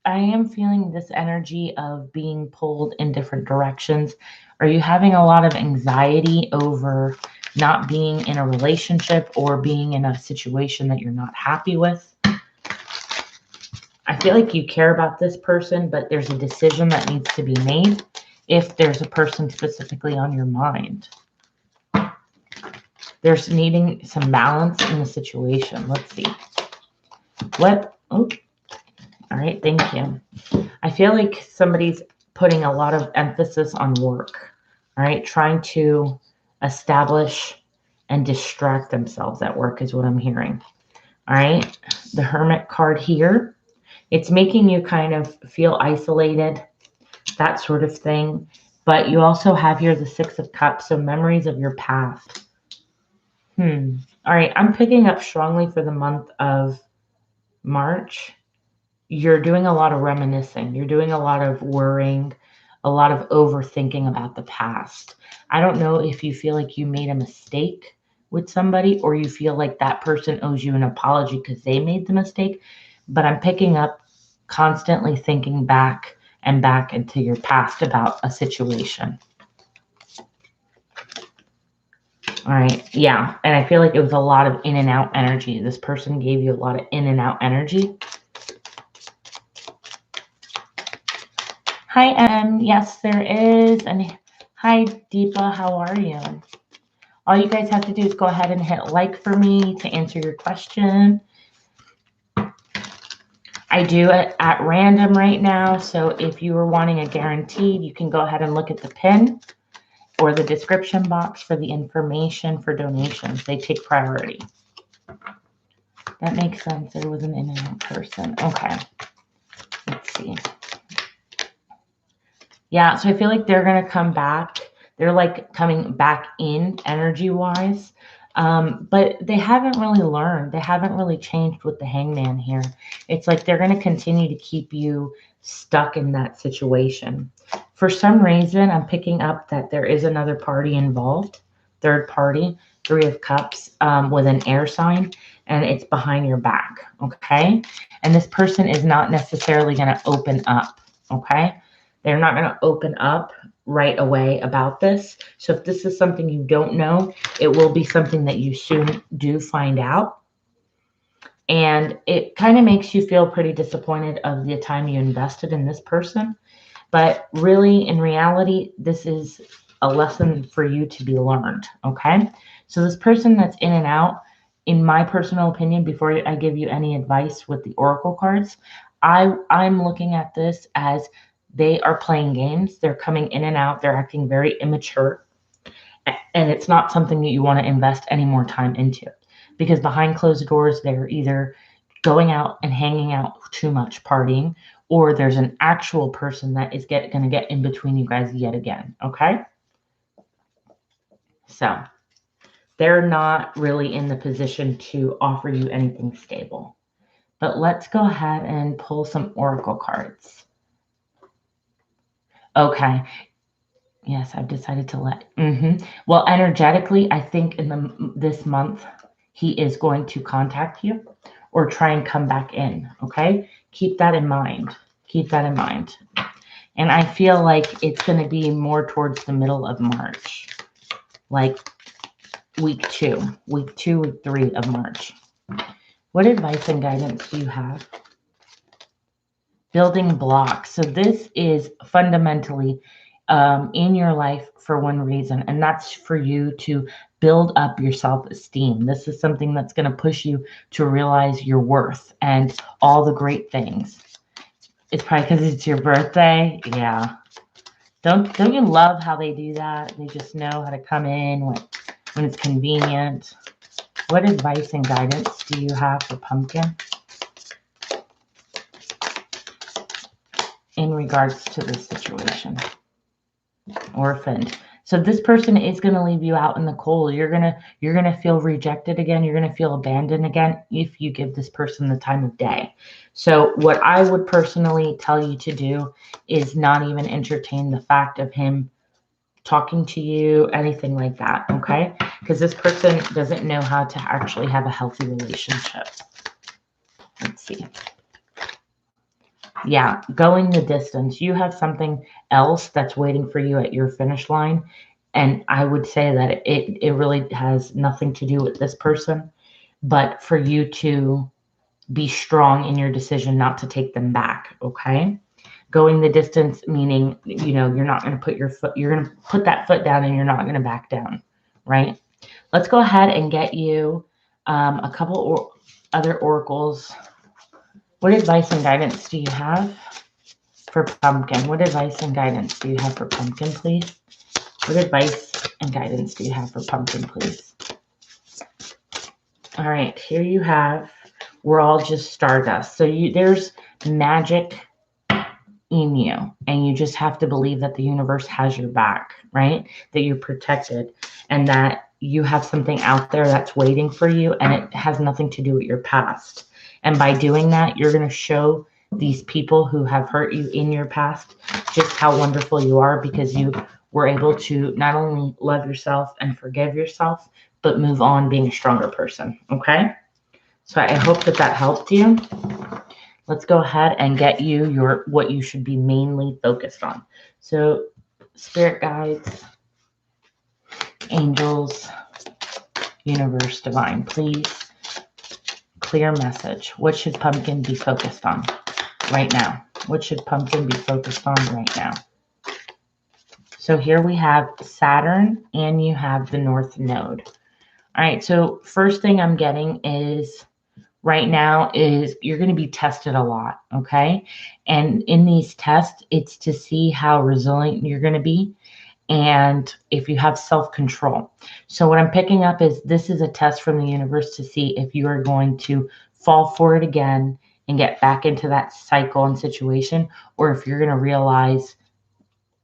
I am feeling this energy of being pulled in different directions. Are you having a lot of anxiety over not being in a relationship or being in a situation that you're not happy with? I feel like you care about this person, but there's a decision that needs to be made if there's a person specifically on your mind. There's needing some balance in the situation. Let's see. All right, thank you. I feel like somebody's putting a lot of emphasis on work, all right, trying to establish and distract themselves at work is what I'm hearing. All right, the Hermit card here, it's making you kind of feel isolated, that sort of thing. But you also have here the Six of Cups, so memories of your past. All right, I'm picking up strongly for the month of March. You're doing a lot of reminiscing. You're doing a lot of worrying, a lot of overthinking about the past. I don't know if you feel like you made a mistake with somebody or you feel like that person owes you an apology because they made the mistake. But I'm picking up constantly thinking back and back into your past about a situation. All right. Yeah. And I feel like it was a lot of in and out energy. This person gave you a lot of in and out energy. Hi, Em. Yes, there is. And hi, Deepa. How are you? All you guys have to do is go ahead and hit like for me to answer your question. I do it at random right now. So if you were wanting a guaranteed, you can go ahead and look at the pin or the description box for the information for donations. They take priority. That makes sense. There was an in and out person. Okay. Let's see. Yeah, so I feel like they're going to come back. They're like coming back in energy wise. But they haven't really learned. They haven't really changed with the Hangman here. It's like they're going to continue to keep you stuck in that situation. For some reason, I'm picking up that there is another party involved, third party, Three of Cups, with an air sign, and it's behind your back, okay? And this person is not necessarily going to open up, okay? They're not going to open up right away about this. So if this is something you don't know, it will be something that you soon do find out. And it kind of makes you feel pretty disappointed of the time you invested in this person. But really, in reality, this is a lesson for you to be learned, okay? So this person that's in and out, in my personal opinion, before I give you any advice with the oracle cards, I'm looking at this as they are playing games. They're coming in and out. They're acting very immature. And it's not something that you want to invest any more time into, because behind closed doors, they're either going out and hanging out too much, partying, or there's an actual person that is going to get in between you guys yet again. Okay. So they're not really in the position to offer you anything stable. But let's go ahead and pull some oracle cards. Okay. Yes, I've decided to let. Well, energetically, I think in this month, he is going to contact you or try and come back in. Okay. Keep that in mind. Keep that in mind. And I feel like it's going to be more towards the middle of March, like week 3 of March. What advice and guidance do you have? Building blocks. So this is fundamentally in your life for one reason, and that's for you to build up your self-esteem. This is something that's going to push you to realize your worth and all the great things. It's probably because it's your birthday. Yeah. Don't you love how they do that? They just know how to come in when it's convenient. What advice and guidance do you have for Pumpkin in regards to this situation? Orphaned. So this person is going to leave you out in the cold. You're gonna feel rejected again. You're gonna feel abandoned again if you give this person the time of day. So what I would personally tell you to do is not even entertain the fact of him talking to you, anything like that, okay? Because this person doesn't know how to actually have a healthy relationship. Let's see. Yeah, going the distance. You have something else that's waiting for you at your finish line. And I would say that it really has nothing to do with this person, but for you to be strong in your decision not to take them back, okay? Going the distance, meaning, you're not going to put you're going to put that foot down and you're not going to back down, right? Let's go ahead and get you a couple other oracles. What advice and guidance do you have for Pumpkin? What advice and guidance do you have for Pumpkin, please? What advice and guidance do you have for Pumpkin, please? All right, here you have, we're all just stardust. So there's magic in you, and you just have to believe that the universe has your back, right? That you're protected, and that you have something out there that's waiting for you, and it has nothing to do with your past. And by doing that, you're going to show these people who have hurt you in your past just how wonderful you are, because you were able to not only love yourself and forgive yourself, but move on being a stronger person. Okay? So I hope that helped you. Let's go ahead and get you what you should be mainly focused on. So spirit guides, angels, universe, divine, please clear message. What should Pumpkin be focused on right now? What should Pumpkin be focused on right now? So here we have Saturn and you have the North Node. All right, so first thing I'm getting is right now is you're going to be tested a lot, okay? And in these tests, it's to see how resilient you're going to be and if you have self-control. So what I'm picking up is this is a test from the universe to see if you are going to fall for it again and get back into that cycle and situation, or if you're going to realize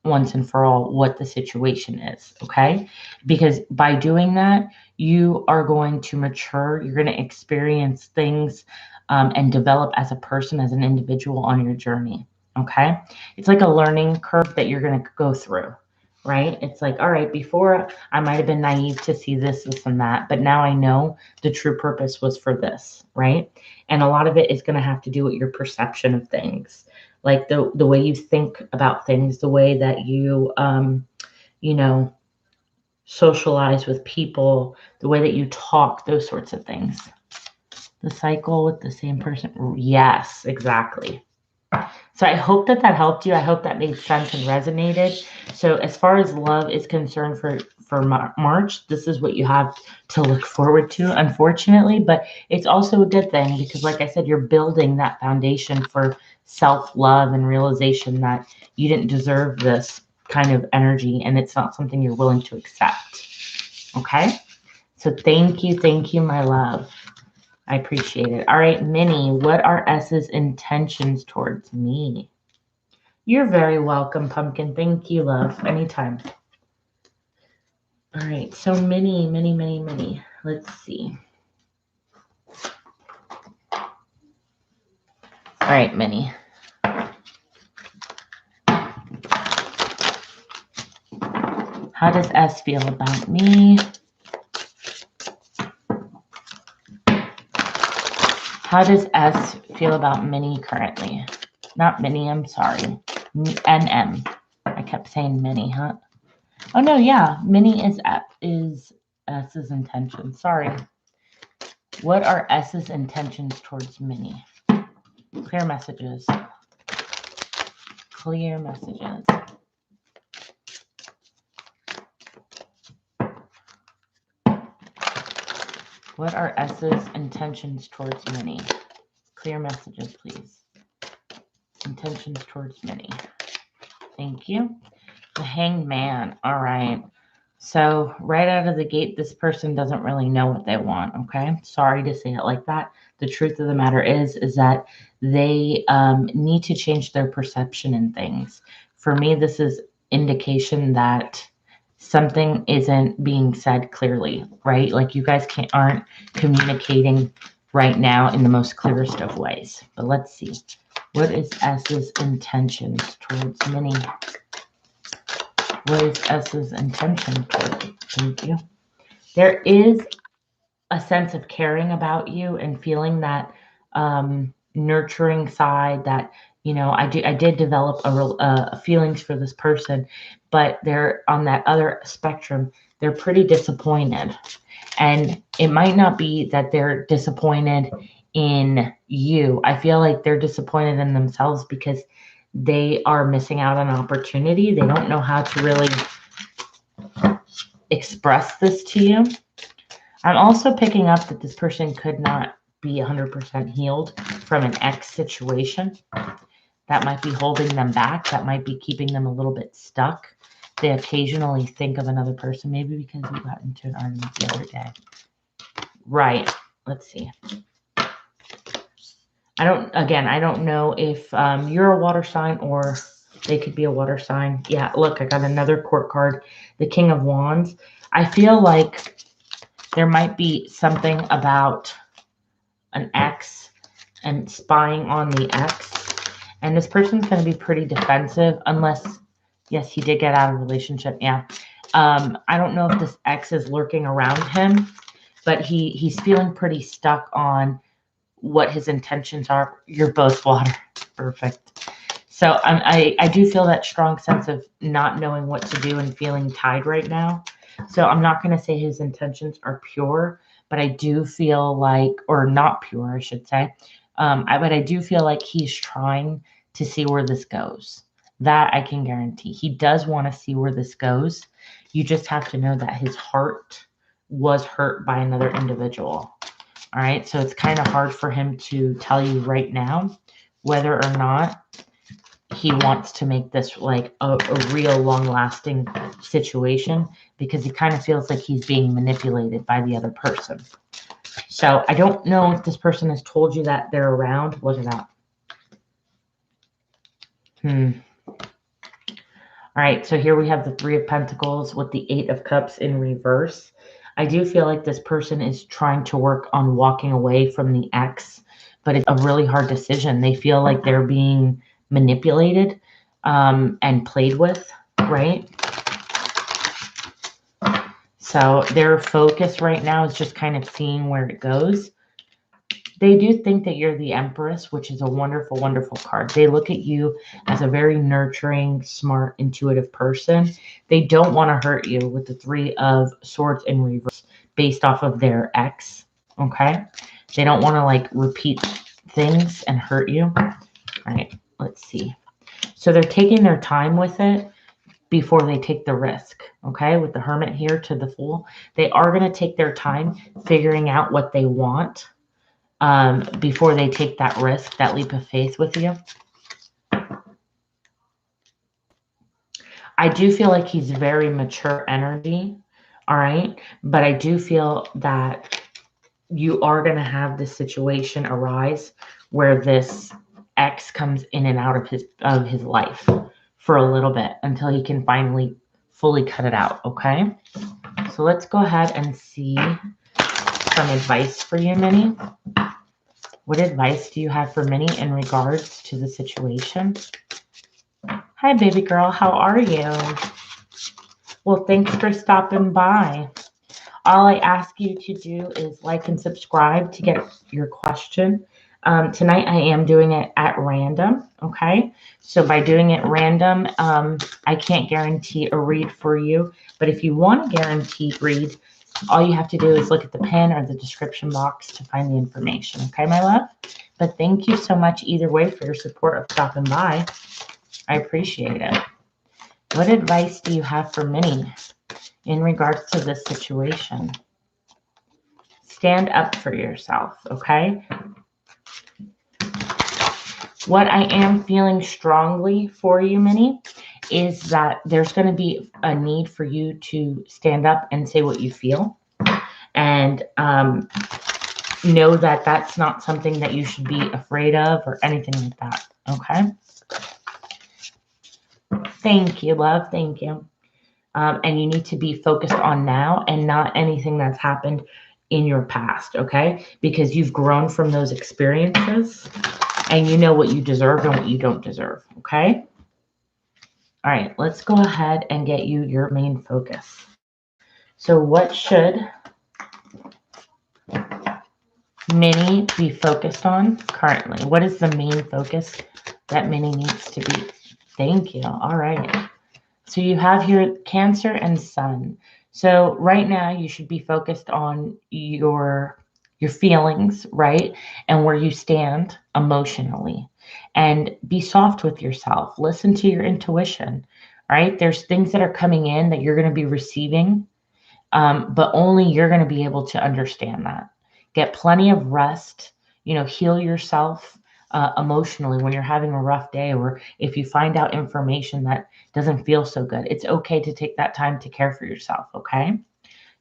once and for all what the situation is, okay? Because by doing that, you are going to mature, you're going to experience things and develop as a person, as an individual on your journey, okay? It's like a learning curve that you're going to go through, right? It's like, all right, before I might have been naive to see this, this, and that, but now I know the true purpose was for this, right? And a lot of it is going to have to do with your perception of things, like the way you think about things, the way that you know, socialize with people, the way that you talk, those sorts of things. The cycle with the same person. Yes, exactly. So I hope that helped you. I hope that made sense and resonated. So as far as love is concerned for March, this is what you have to look forward to, unfortunately, but it's also a good thing because like I said, you're building that foundation for self-love and realization that you didn't deserve this kind of energy and it's not something you're willing to accept. Okay? So thank you, my love. I appreciate it. All right, Minnie, what are S's intentions towards me? You're very welcome, Pumpkin. Thank you, love. Anytime. All right, so Minnie. Let's see. All right, Minnie. How does S feel about me? How does S feel about Minnie currently? Not Minnie, I'm sorry. NM. I kept saying Minnie, huh? Oh, no, yeah. Minnie is S's intention. Sorry. What are S's intentions towards Minnie? Clear messages. Clear messages. What are S's intentions towards Minnie? Clear messages, please. Intentions towards Minnie. Thank you. The Hanged Man. All right. So right out of the gate, this person doesn't really know what they want, okay? Sorry to say it like that. The truth of the matter is that they need to change their perception in things. For me, this is indication that something isn't being said clearly, right? Like you guys aren't communicating right now in the most clearest of ways. But let's see. What is S's intentions towards Minnie? What is S's intention towards it? Thank you. There is a sense of caring about you and feeling that nurturing side that I did develop feelings for this person, but they're on that other spectrum. They're pretty disappointed, and it might not be that they're disappointed in you. I feel like they're disappointed in themselves because they are missing out on an opportunity. They don't know how to really express this to you. I'm also picking up that this person could not be 100% healed from an ex situation. That might be holding them back. That might be keeping them a little bit stuck. They occasionally think of another person, maybe because we got into an argument the other day. Right. Let's see. I don't know if you're a water sign or they could be a water sign. Yeah, look, I got another court card, the King of Wands. I feel like there might be something about an ex and spying on the ex. And this person's going to be pretty defensive unless, yes, he did get out of a relationship. Yeah. I don't know if this ex is lurking around him, but he's feeling pretty stuck on what his intentions are. You're both water. Perfect. So I do feel that strong sense of not knowing what to do and feeling tied right now. So I'm not going to say his intentions are pure, but I do feel like, or not pure, I should say. But I do feel like he's trying to see where this goes. That I can guarantee. He does want to see where this goes. You just have to know that his heart was hurt by another individual. All right. So it's kind of hard for him to tell you right now whether or not he wants to make this like a real long-lasting situation, because he kind of feels like he's being manipulated by the other person. So I don't know if this person has told you that they're around. Look at that. All right, so here we have the Three of Pentacles with the Eight of Cups in reverse. I do feel like this person is trying to work on walking away from the ex, but it's a really hard decision. They feel like they're being manipulated and played with, right? So their focus right now is just kind of seeing where it goes. They do think that you're the Empress, which is a wonderful, wonderful card. They look at you as a very nurturing, smart, intuitive person. They don't want to hurt you with the Three of Swords in reverse based off of their ex, okay? They don't want to like repeat things and hurt you. All right, let's see. So they're taking their time with it before they take the risk, okay? With the Hermit here to the Fool, they are going to take their time figuring out what they want before they take that risk, that leap of faith with you. I do feel like he's very mature energy, all right? But I do feel that you are going to have this situation arise where this ex comes in and out of his life for a little bit until he can finally fully cut it out, okay? So let's go ahead and see some advice for you, Minnie. What advice do you have for Minnie in regards to the situation? Hi, baby girl. How are you? Well, thanks for stopping by. All I ask you to do is like and subscribe to get your question. Tonight, I am doing it at random, okay? So by doing it random, I can't guarantee a read for you. But if you want a guaranteed read, all you have to do is look at the pin or the description box to find the information. Okay, my love? But thank you so much either way for your support of stopping by. I appreciate it. What advice do you have for Minnie in regards to this situation? Stand up for yourself, okay? What I am feeling strongly for you, Minnie, is that there's going to be a need for you to stand up and say what you feel. And know that that's not something that you should be afraid of or anything like that, okay? Thank you, love. Thank you. And you need to be focused on now and not anything that's happened in your past, okay? Because you've grown from those experiences and you know what you deserve and what you don't deserve, okay? All right, let's go ahead and get you your main focus. So what should Minnie be focused on currently? What is the main focus that Minnie needs to be? Thank you. All right. So you have here Cancer and Sun. So right now you should be focused on your feelings, right? And where you stand emotionally. And be soft with yourself. Listen to your intuition, right? There's things that are coming in that you're going to be receiving, but only you're going to be able to understand that. Get plenty of rest, heal yourself emotionally when you're having a rough day, or if you find out information that doesn't feel so good. It's okay to take that time to care for yourself, okay?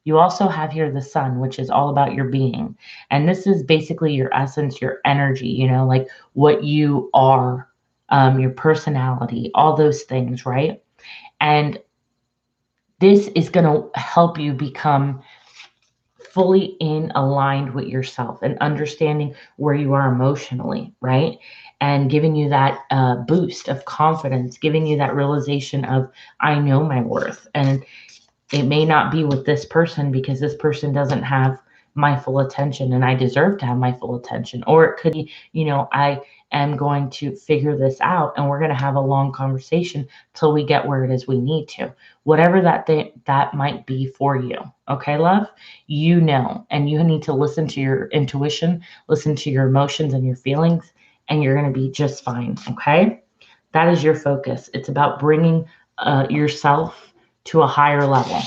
You also have here the Sun, which is all about your being. And this is basically your essence, your energy, like what you are, your personality, all those things, right? And this is going to help you become fully in aligned with yourself and understanding where you are emotionally, right? And giving you that boost of confidence, giving you that realization of, I know my worth. And it may not be with this person because this person doesn't have my full attention and I deserve to have my full attention. Or it could be, I am going to figure this out and we're going to have a long conversation till we get where it is we need to. Whatever that might be for you. Okay, love? And you need to listen to your intuition, listen to your emotions and your feelings, and you're going to be just fine. Okay? That is your focus. It's about bringing yourself to a higher level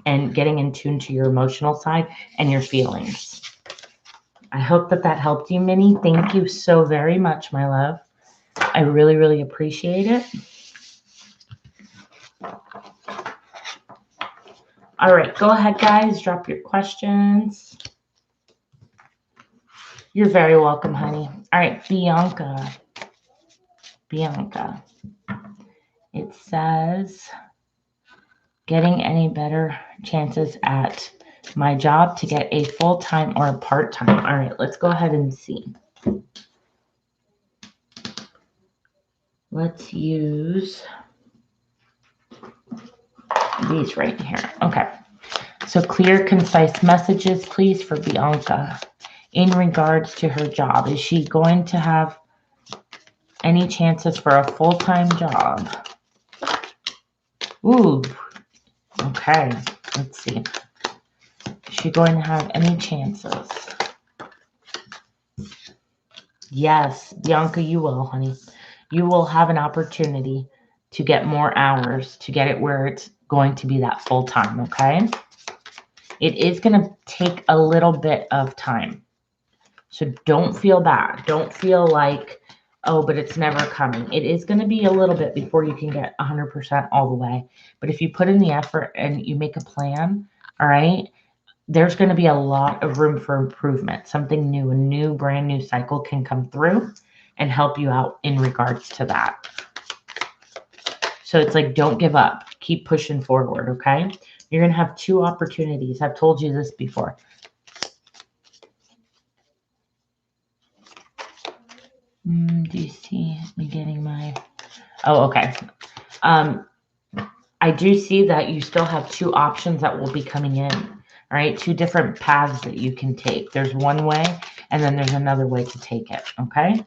and getting in tune to your emotional side and your feelings. I hope that helped you, Minnie. Thank you so very much, my love. I really, really appreciate it. All right, go ahead, guys. Drop your questions. You're very welcome, honey. All right, Bianca. It says, getting any better chances at my job to get a full-time or a part-time. All right, let's go ahead and see. Let's use these right here. Okay. So clear, concise messages, please, for Bianca in regards to her job. Is she going to have any chances for a full-time job? Ooh. Okay. Let's see. Is she going to have any chances? Yes, Bianca, you will, honey. You will have an opportunity to get more hours, to get it where it's going to be that full time, okay? It is going to take a little bit of time. So don't feel bad. Don't feel like, oh, but it's never coming. It is going to be a little bit before you can get 100% all the way. But if you put in the effort and you make a plan, all right, there's going to be a lot of room for improvement. Something new, a brand new cycle can come through and help you out in regards to that. So it's like, don't give up. Keep pushing forward, okay? You're going to have 2 opportunities. I've told you this before. Do you see me getting my... Oh, okay. I do see that you still have 2 options that will be coming in. All right, 2 different paths that you can take. There's one way, and then there's another way to take it, okay?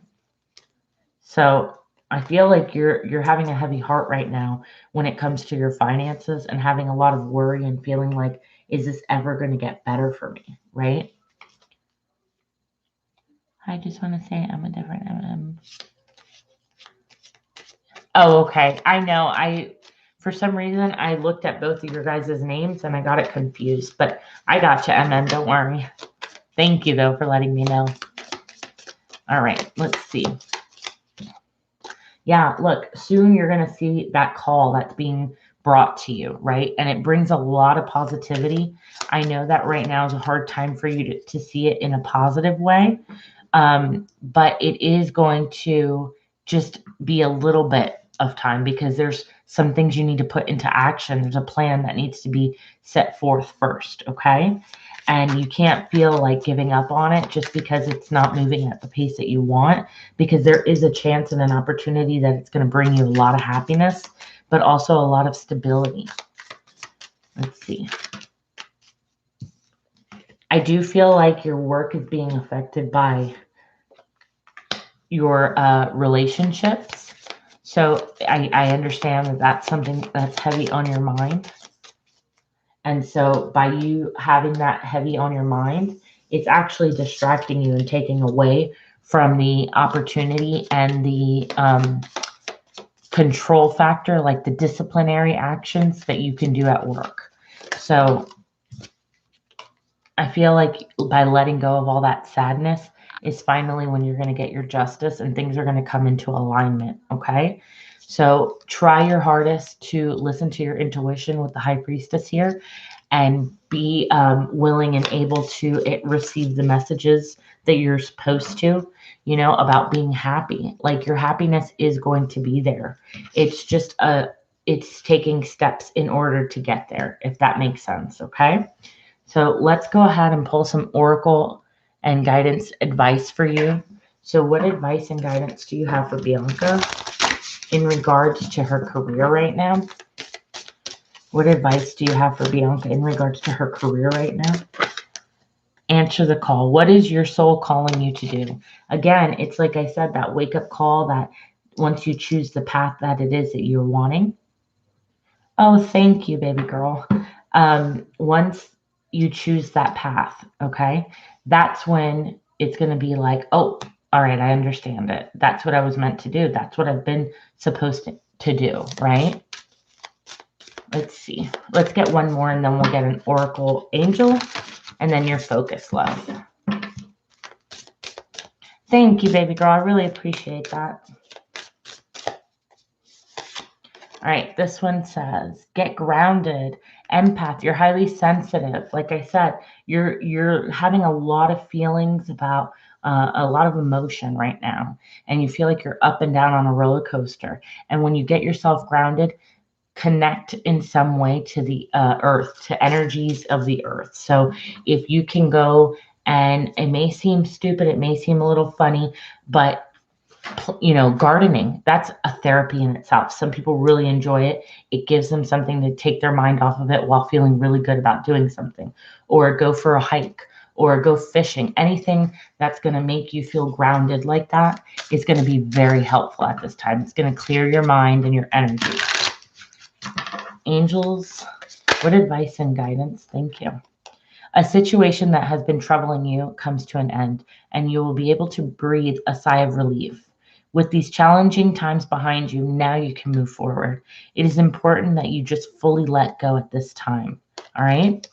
So I feel like you're having a heavy heart right now when it comes to your finances and having a lot of worry and feeling like, is this ever going to get better for me, right? I just want to say I'm a different MM. Oh, okay. I know. For some reason, I looked at both of your guys' names and I got it confused, but I got you, MM. Don't worry. Thank you, though, for letting me know. All right, let's see. Yeah, look, soon you're going to see that call that's being brought to you, right? And it brings a lot of positivity. I know that right now is a hard time for you to see it in a positive way, but it is going to just be a little bit of time because there's some things you need to put into action. There's a plan that needs to be set forth first, okay? And you can't feel like giving up on it just because it's not moving at the pace that you want, because there is a chance and an opportunity that it's going to bring you a lot of happiness, but also a lot of stability. Let's see. I do feel like your work is being affected by your relationships. So I understand that that's something that's heavy on your mind. And so by you having that heavy on your mind, it's actually distracting you and taking away from the opportunity and the control factor, like the disciplinary actions that you can do at work. So I feel like by letting go of all that sadness is finally when you're going to get your justice and things are going to come into alignment. Okay. So try your hardest to listen to your intuition with the High Priestess here and be willing and able to receive the messages that you're supposed to, about being happy. Like your happiness is going to be there. It's just it's taking steps in order to get there, if that makes sense. Okay. So let's go ahead and pull some oracle and guidance advice for you. So what advice and guidance do you have for Bianca in regards to her career right now? What advice do you have for Bianca in regards to her career right now? Answer the call. What is your soul calling you to do? Again, it's like I said, that wake-up call that once you choose the path that it is that you're wanting. Oh, thank you, baby girl. Once you choose that path, okay, that's when it's going to be like, oh, all right, I understand it. That's what I was meant to do. That's what I've been supposed to do, right? Let's see. Let's get one more and then we'll get an oracle angel and then your focus, love. Thank you, baby girl. I really appreciate that. All right, this one says, get grounded, empath. You're highly sensitive. Like I said, you're having a lot of feelings about a lot of emotion right now, and you feel like you're up and down on a roller coaster. And when you get yourself grounded, connect in some way to the earth, to energies of the earth. So if you can go, and it may seem stupid, it may seem a little funny, but gardening, that's a therapy in itself. Some people really enjoy it. It gives them something to take their mind off of it while feeling really good about doing something, or go for a hike, or go fishing. Anything that's going to make you feel grounded like that is going to be very helpful at this time. It's going to clear your mind and your energy. Angels, what advice and guidance? Thank you. A situation that has been troubling you comes to an end, and you will be able to breathe a sigh of relief. With these challenging times behind you, now you can move forward. It is important that you just fully let go at this time. All right?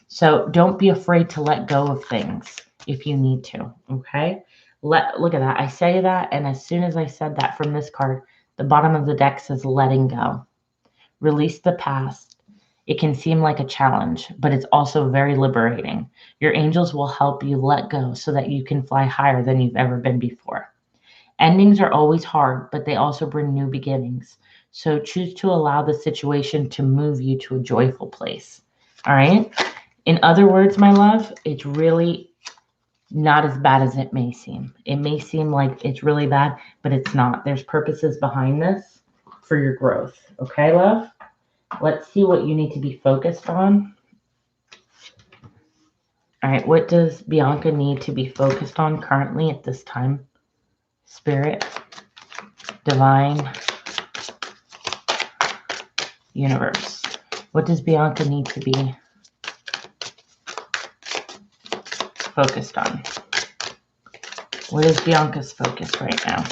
So don't be afraid to let go of things if you need to. Okay? Look at that. I say that, and as soon as I said that from this card, the bottom of the deck says letting go. Release the past. It can seem like a challenge, but it's also very liberating. Your angels will help you let go so that you can fly higher than you've ever been before. Endings are always hard, but they also bring new beginnings. So choose to allow the situation to move you to a joyful place. All right? In other words, my love, it's really not as bad as it may seem. It may seem like it's really bad, but it's not. There's purposes behind this for your growth. Okay, love? Let's see what you need to be focused on. All right, what does Bianca need to be focused on currently at this time? Spirit, divine, universe. What does Bianca need to be focused on? What is Bianca's focus right now?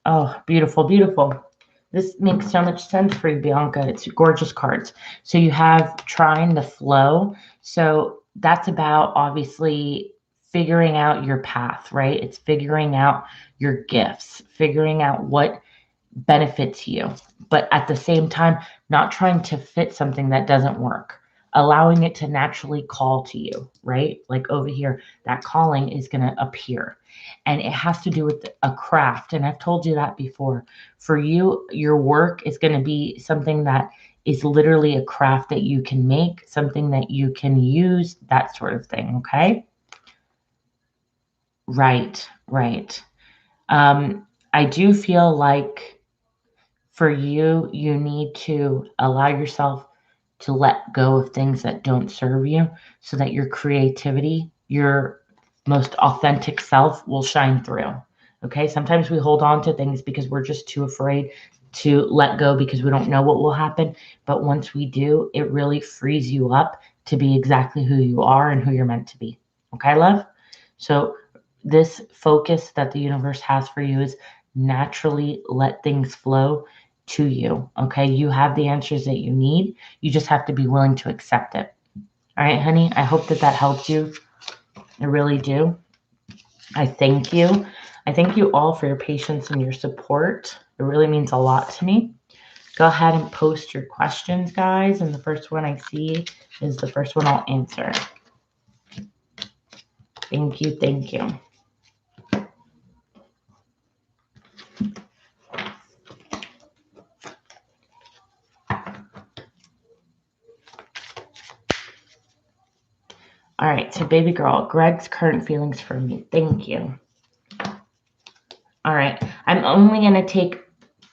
Oh, beautiful, beautiful. This makes so much sense for you, Bianca. It's gorgeous cards. So you have trying the flow. So that's about obviously figuring out your path, right? It's figuring out your gifts, figuring out what benefits you, but at the same time, not trying to fit something that doesn't work, allowing it to naturally call to you, right? Like over here, that calling is going to appear. And it has to do with a craft. And I've told you that before. For you, your work is going to be something that is literally a craft that you can make, something that you can use, that sort of thing. Okay. Right. Right. I do feel like for you, you need to allow yourself to let go of things that don't serve you so that your creativity, your most authentic self will shine through. Okay. Sometimes we hold on to things because we're just too afraid to let go because we don't know what will happen. But once we do, it really frees you up to be exactly who you are and who you're meant to be. Okay, love? So this focus that the universe has for you is naturally let things flow to you. Okay. You have the answers that you need. You just have to be willing to accept it. All right, honey. I hope that helped you. I really do. I thank you. I thank you all for your patience and your support. It really means a lot to me. Go ahead and post your questions, guys. And the first one I see is the first one I'll answer. Thank you. Thank you. All right, so baby girl, Greg's current feelings for me. Thank you. All right, I'm only going to take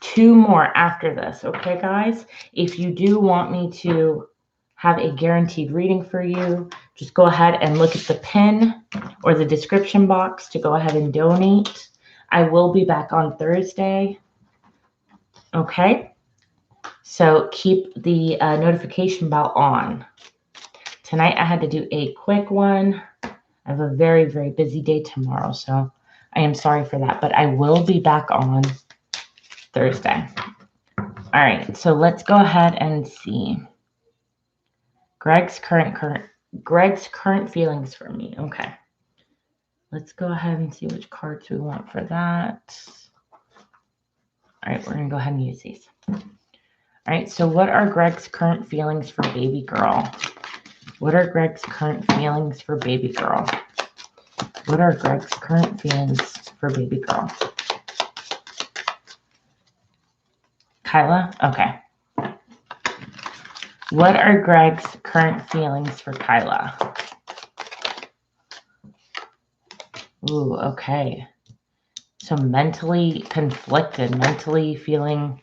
2 more after this, okay, guys? If you do want me to have a guaranteed reading for you, just go ahead and look at the pin or the description box to go ahead and donate. I will be back on Thursday, okay? So keep the notification bell on. Tonight I had to do a quick one. I have a very, very busy day tomorrow, so I am sorry for that, but I will be back on Thursday. All right, so let's go ahead and see. Greg's current feelings for me. Okay. Let's go ahead and see which cards we want for that. All right, we're going to go ahead and use these. All right, so what are Greg's current feelings for baby girl? What are Greg's current feelings for baby girl? What are Greg's current feelings for baby girl? Kyla? Okay. What are Greg's current feelings for Kyla? Ooh, okay. So mentally conflicted, mentally feeling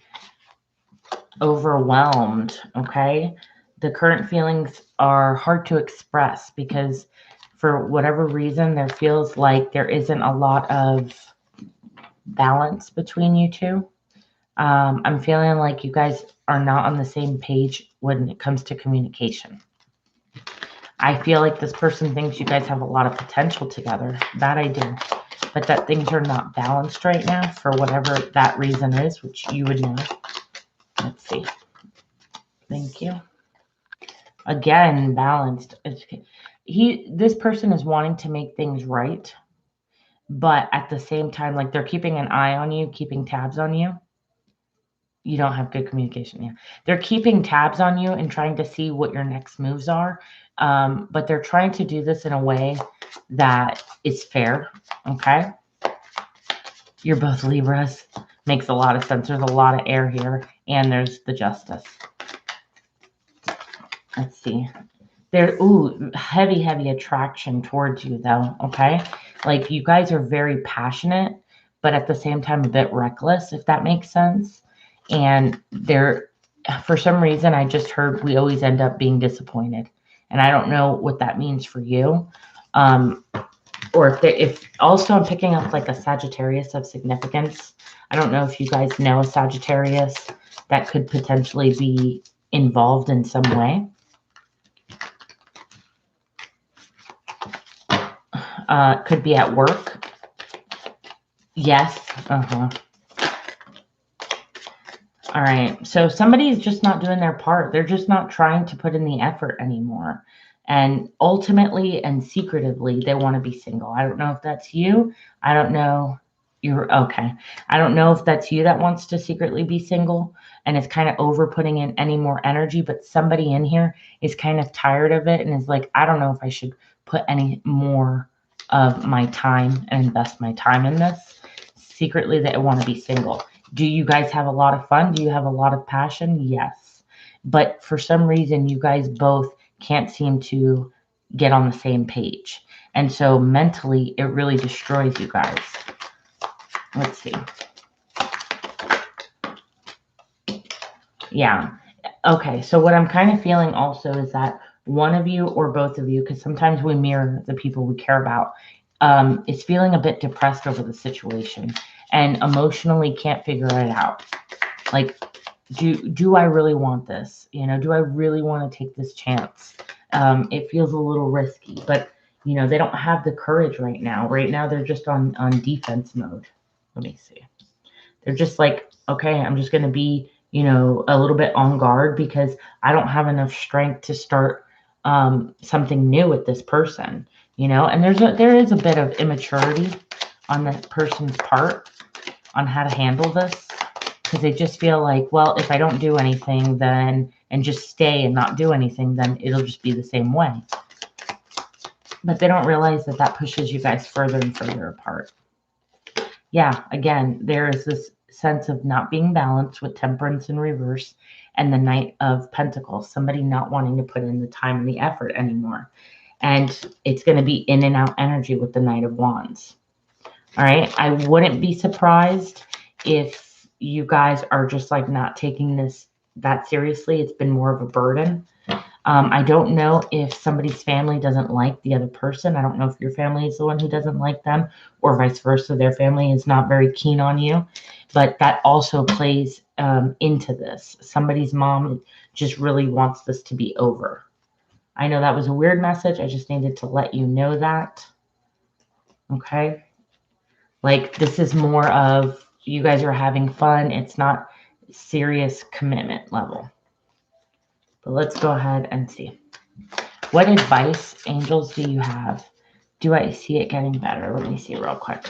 overwhelmed, okay? The current feelings are hard to express because for whatever reason, there feels like there isn't a lot of balance between you two. I'm feeling like you guys are not on the same page when it comes to communication. I feel like this person thinks you guys have a lot of potential together. That I do. But that things are not balanced right now for whatever that reason is, which you would know. Let's see. Thank you. Again, balanced. This person is wanting to make things right, but at the same time, like they're keeping an eye on you, keeping tabs on you. You don't have good communication. Yeah. They're keeping tabs on you and trying to see what your next moves are. But they're trying to do this in a way that is fair. Okay. You're both Libras. Makes a lot of sense. There's a lot of air here. And there's the Justice. Let's see. Heavy, heavy attraction towards you though. Okay. Like you guys are very passionate, but at the same time, a bit reckless, if that makes sense. And for some reason, I just heard we always end up being disappointed. And I don't know what that means for you. Or if also I'm picking up like a Sagittarius of significance. I don't know if you guys know a Sagittarius that could potentially be involved in some way. Could be at work. Yes. All right. So somebody's just not doing their part. They're just not trying to put in the effort anymore. And ultimately and secretively, they want to be single. I don't know if that's you. I don't know. You're okay. I don't know if that's you that wants to secretly be single and is kind of over putting in any more energy, but somebody in here is kind of tired of it and is like, I don't know if I should put any more of my time and invest my time in this. Secretly, they want to be single. Do you guys have a lot of fun? Do you have a lot of passion? Yes. But for some reason, you guys both can't seem to get on the same page. And so mentally, it really destroys you guys. Let's see. Yeah. Okay. So what I'm kind of feeling also is that one of you or both of you, because sometimes we mirror the people we care about, is feeling a bit depressed over the situation and emotionally can't figure it out. Like, do I really want this? You know, do I really want to take this chance? It feels a little risky, but you know, they don't have the courage right now. Right now, they're just on defense mode. Let me see. They're just like, okay, I'm just going to be, you know, a little bit on guard because I don't have enough strength to start something new with this person, you know. And there is a bit of immaturity on that person's part on how to handle this because they just feel like, well, if I don't do anything, then and just stay and not do anything, then it'll just be the same way. But they don't realize that that pushes you guys further and further apart. Yeah, again, there is this sense of not being balanced with Temperance in reverse and the Knight of Pentacles, somebody not wanting to put in the time and the effort anymore. And it's going to be in and out energy with the Knight of Wands. All right, I wouldn't be surprised if you guys are just like not taking this that seriously. It's been more of a burden. I don't know if somebody's family doesn't like the other person. I don't know if your family is the one who doesn't like them or vice versa. Their family is not very keen on you, but that also plays into this. Somebody's mom just really wants this to be over. I know that was a weird message. I just needed to let you know that. Okay. Like this is more of you guys are having fun. It's not serious commitment level. But let's go ahead and see. What advice, angels, do you have? Do I see it getting better? Let me see real quick.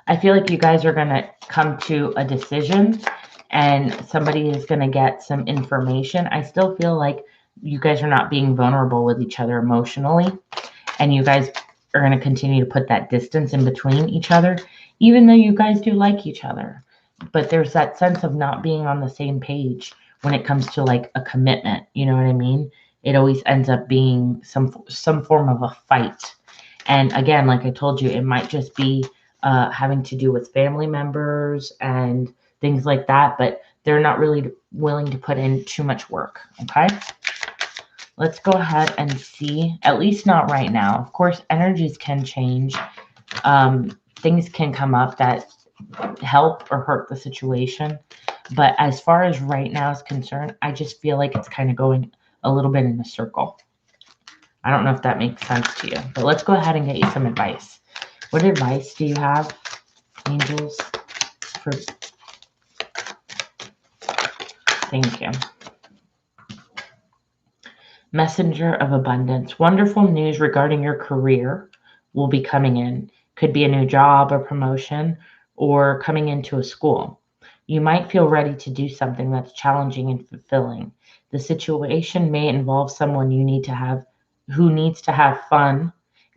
I feel like you guys are going to come to a decision and somebody is going to get some information. I still feel like you guys are not being vulnerable with each other emotionally, and you guys are going to continue to put that distance in between each other, even though you guys do like each other. But there's that sense of not being on the same page when it comes to like a commitment. You know what I mean? It always ends up being some form of a fight. And again, like I told you, it might just be having to do with family members and things like that, but they're not really willing to put in too much work. Okay. Let's go ahead and see, at least not right now. Of course, energies can change. Things can come up that help or hurt the situation. But as far as right now is concerned, I just feel like it's kind of going a little bit in a circle. I don't know if that makes sense to you, but let's go ahead and get you some advice. What advice do you have, angels? Thank you. Messenger of abundance. Wonderful news regarding your career will be coming in. Could be a new job or promotion, or coming into a school. You might feel ready to do something that's challenging and fulfilling. The situation may involve someone who needs to have fun,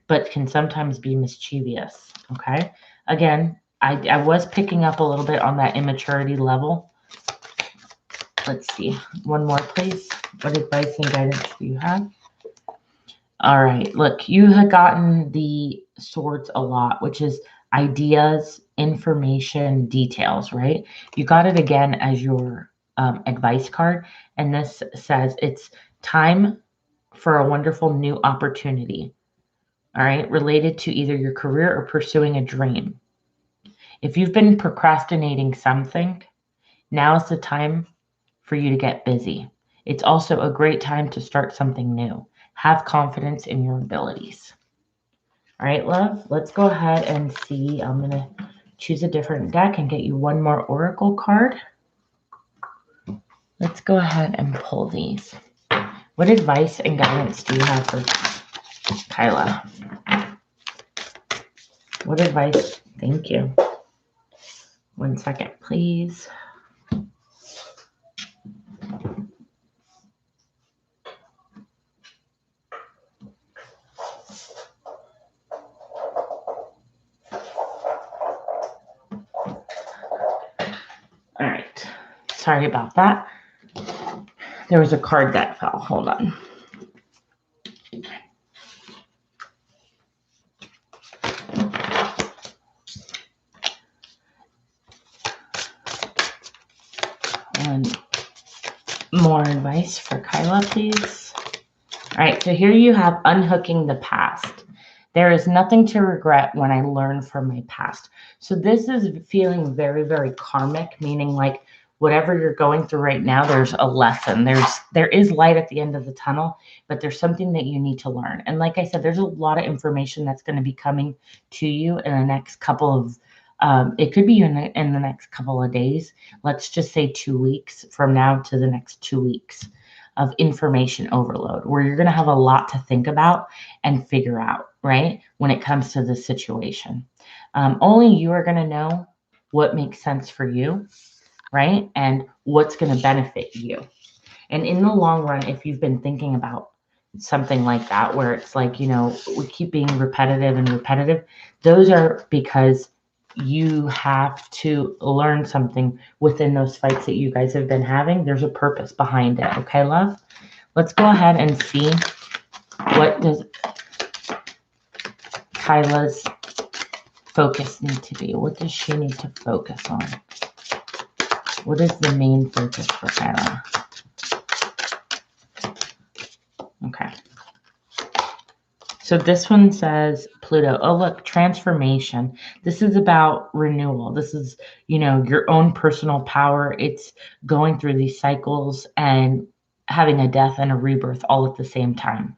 but can sometimes be mischievous. Okay. Again, I was picking up a little bit on that immaturity level. Let's see. One more, please. What advice and guidance do you have? All right. Look, you had gotten the swords a lot, which is ideas, information, details, right? You got it again as your advice card. And this says it's time for a wonderful new opportunity. All right. Related to either your career or pursuing a dream. If you've been procrastinating something, now is the time for you to get busy. It's also a great time to start something new. Have confidence in your abilities. All right, love, let's go ahead and see. I'm going to choose a different deck and get you one more oracle card. Let's go ahead and pull these. What advice and guidance do you have for Kyla? What advice? Thank you. 1 second, please. All right. Sorry about that. There was a card that fell. Hold on. And more advice for Kyla, please. All right. So here you have unhooking the past. There is nothing to regret when I learn from my past. So this is feeling very, very karmic, meaning like whatever you're going through right now, there's a lesson. There is light at the end of the tunnel, but there's something that you need to learn. And like I said, there's a lot of information that's going to be coming to you in the next couple of, it could be in the next couple of days. Let's just say 2 weeks from now to the next 2 weeks of information overload, where you're going to have a lot to think about and figure out, right? When it comes to this situation, only you are going to know what makes sense for you, right? And what's going to benefit you. And in the long run, if you've been thinking about something like that, where it's like, we keep being repetitive, those are because you have to learn something within those fights that you guys have been having. There's a purpose behind it. Okay, love? Let's go ahead and see what does Kyla's focus need to be. What does she need to focus on? What is the main focus for Kyla? Okay. So this one says Pluto. Oh, look, transformation. This is about renewal. This is, your own personal power. It's going through these cycles and having a death and a rebirth all at the same time.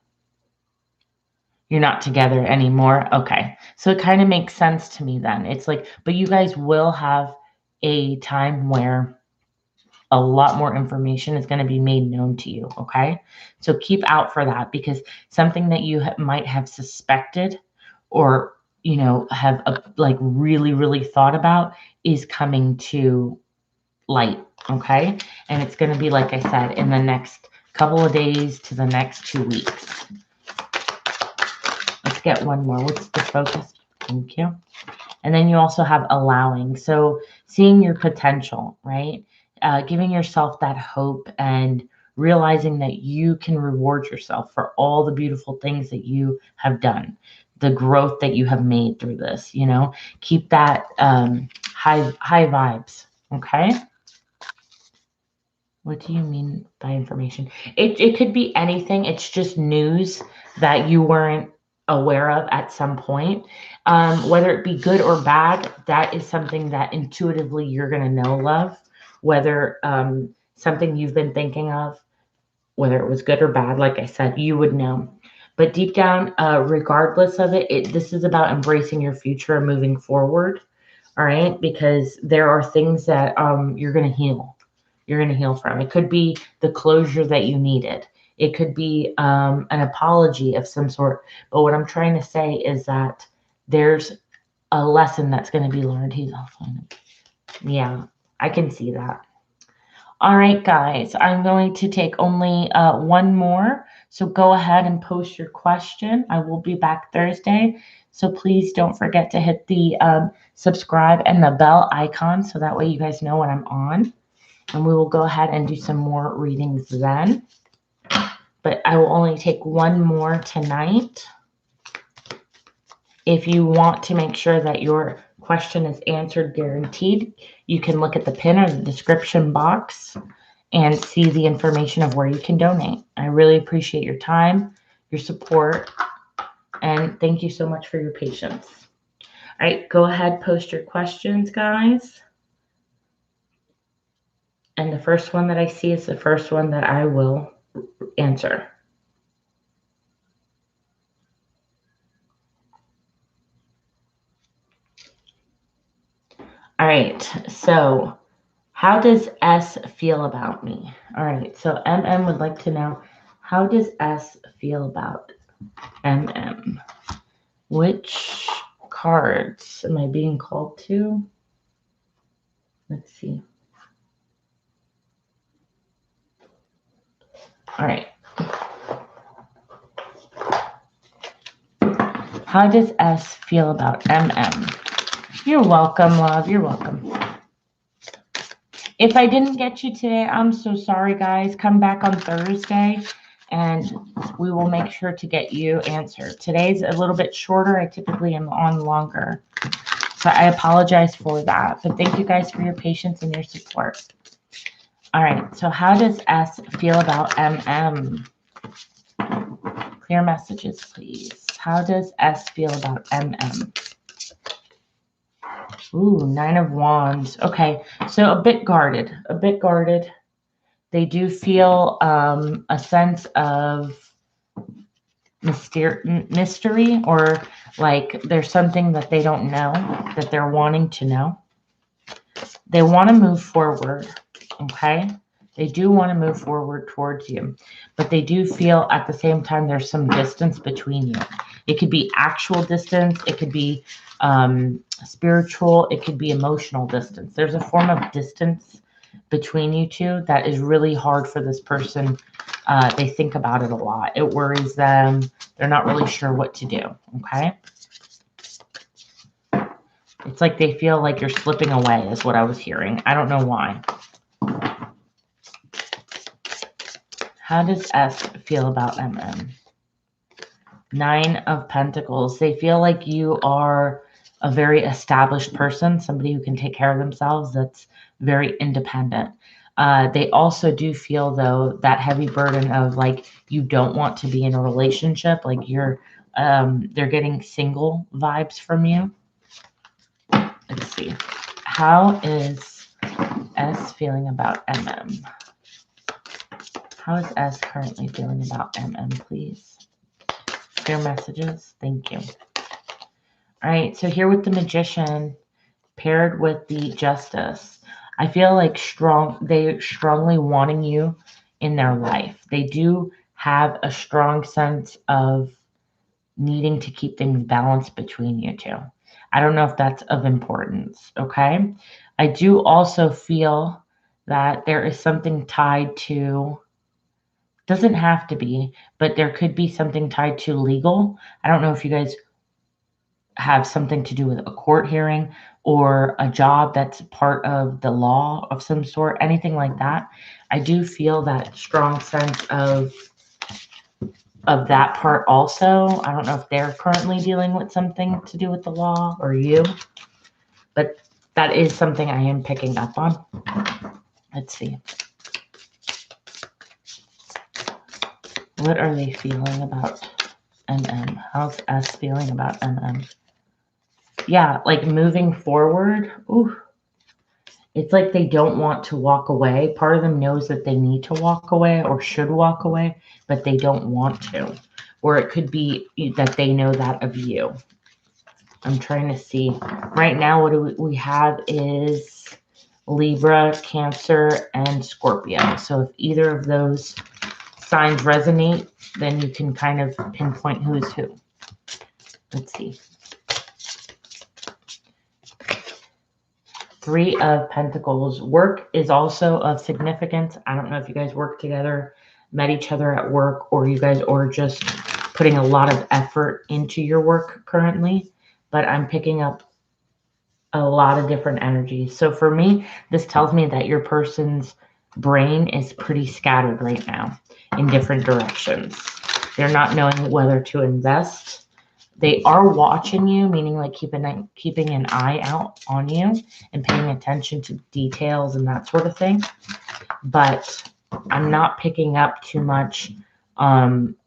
You're not together anymore. Okay. So it kind of makes sense to me then. It's like, but you guys will have a time where a lot more information is going to be made known to you. Okay. So keep out for that, because something that you might have suspected or, have really, really thought about is coming to light. Okay. And it's going to be, like I said, in the next couple of days to the next 2 weeks. Let's get one more. What's the focus? Thank you. And then you also have allowing. So seeing your potential, right? Giving yourself that hope and realizing that you can reward yourself for all the beautiful things that you have done, the growth that you have made through this, keep that high vibes. Okay. What do you mean by information? It could be anything. It's just news that you weren't aware of at some point. Whether it be good or bad, that is something that intuitively you're going to know, love. Whether something you've been thinking of, whether it was good or bad, like I said, you would know. But deep down, regardless of it, this is about embracing your future and moving forward. All right. Because there are things that you're going to heal. You're going to heal from. It could be the closure that you needed. It could be an apology of some sort. But what I'm trying to say is that there's a lesson that's going to be learned. He's offline. Yeah, I can see that. All right, guys, I'm going to take only one more. So go ahead and post your question. I will be back Thursday. So please don't forget to hit the subscribe and the bell icon so that way you guys know when I'm on. And we will go ahead and do some more readings then. But I will only take one more tonight. If you want to make sure that your question is answered guaranteed, you can look at the pin or the description box and see the information of where you can donate. I really appreciate your time, your support, and thank you so much for your patience. All right, go ahead, post your questions, guys. And the first one that I see is the first one that I will answer. All right, so how does S feel about me? All right, so MM would like to know, how does S feel about MM? Which cards am I being called to? Let's see. All right. How does S feel about MM? You're welcome, love. You're welcome. If I didn't get you today, I'm so sorry, guys. Come back on Thursday and we will make sure to get you answered. Today's a little bit shorter. I typically am on longer. So I apologize for that. But thank you guys for your patience and your support. All right. So how does S feel about MM? Clear messages, please. How does S feel about MM? Ooh, 9 of Wands. Okay, so a bit guarded, They do feel a sense of mystery, or like there's something that they don't know that they're wanting to know. They want to move forward, okay? They do want to move forward towards you, but they do feel at the same time there's some distance between you. It could be actual distance. It could be spiritual. It could be emotional distance. There's a form of distance between you two that is really hard for this person. They think about it a lot. It worries them. They're not really sure what to do, okay? It's like they feel like you're slipping away is what I was hearing. I don't know why. How does S feel about MM? 9 of Pentacles. They feel like you are a very established person, somebody who can take care of themselves, that's very independent. They also do feel, though, that heavy burden of like you don't want to be in a relationship, like they're getting single vibes from you. Let's see. How is S feeling about MM? How is S currently feeling about MM, please? Clear messages. Thank you. All right. So here with the Magician paired with the Justice, I feel like they're strongly wanting you in their life. They do have a strong sense of needing to keep things balanced between you two. I don't know if that's of importance. Okay. I do also feel that there is something tied to, doesn't have to be, but there could be something tied to legal. I don't know if you guys have something to do with a court hearing or a job that's part of the law of some sort, anything like that. I do feel that strong sense of that part also. I don't know if they're currently dealing with something to do with the law or you, but that is something I am picking up on. Let's see. What are they feeling about MM? How's S feeling about MM? Yeah, like moving forward. Ooh, it's like they don't want to walk away. Part of them knows that they need to walk away or should walk away, but they don't want to. Or it could be that they know that of you. I'm trying to see. Right now, what do we have is Libra, Cancer, and Scorpio. So if either of those signs resonate, then you can kind of pinpoint who is who. Let's see. 3 of Pentacles. Work is also of significance. I don't know if you guys work together, met each other at work, or you guys are just putting a lot of effort into your work currently, but I'm picking up a lot of different energies. So for me, this tells me that your person's brain is pretty scattered right now in different directions. They're not knowing whether to invest. They are watching you, meaning like keeping an eye out on you and paying attention to details and that sort of thing. But I'm not picking up too much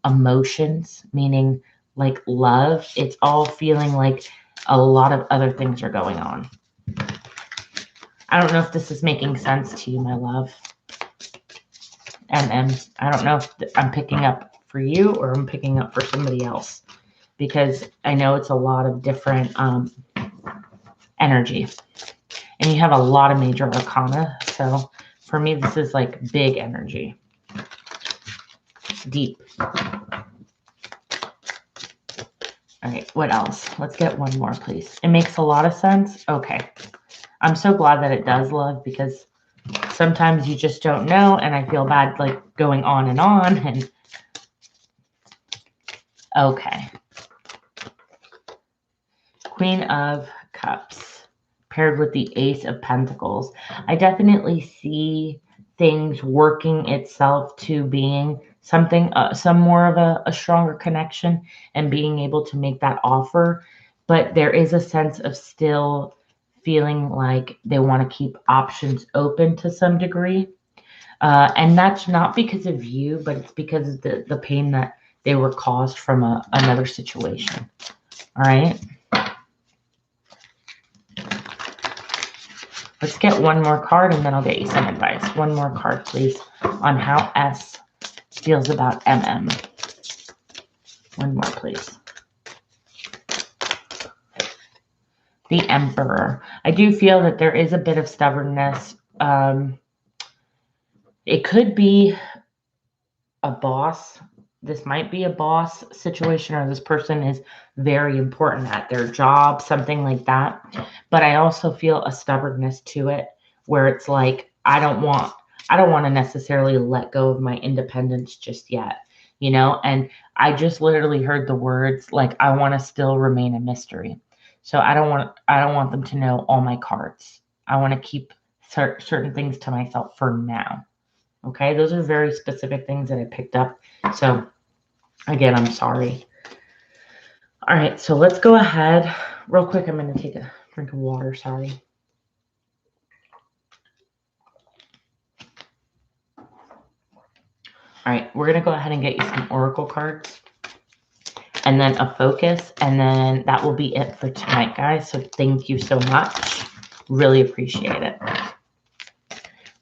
emotions, meaning like love. It's all feeling like a lot of other things are going on. I don't know if this is making sense to you, my love. And I don't know if I'm picking up for you or I'm picking up for somebody else, because I know it's a lot of different energy. And you have a lot of major arcana. So for me, this is like big energy. Deep. All right, what else? Let's get one more, please. It makes a lot of sense. Okay. I'm so glad that it does, love, because sometimes you just don't know, and I feel bad like going on and okay. Queen of Cups paired with the Ace of Pentacles. I definitely see things working itself to being something, some more of a stronger connection and being able to make that offer. But there is a sense of still feeling like they want to keep options open to some degree. And that's not because of you, but it's because of the pain that they were caused from another situation. All right. Let's get one more card and then I'll get you some advice. One more card, please, on how S feels about MM. One more, please. The Emperor. I do feel that there is a bit of stubbornness. It could be a boss. This might be a boss situation, or this person is very important at their job, something like that. But I also feel a stubbornness to it where it's like, I don't want to necessarily let go of my independence just yet, you know? And I just literally heard the words like, I want to still remain a mystery. So I don't want them to know all my cards. I want to keep certain things to myself for now. Okay, those are very specific things that I picked up. So again, I'm sorry. All right, so let's go ahead real quick. I'm going to take a drink of water. Sorry. All right, we're going to go ahead and get you some oracle cards and then a focus, and then that will be it for tonight, guys. So thank you so much. Really appreciate it.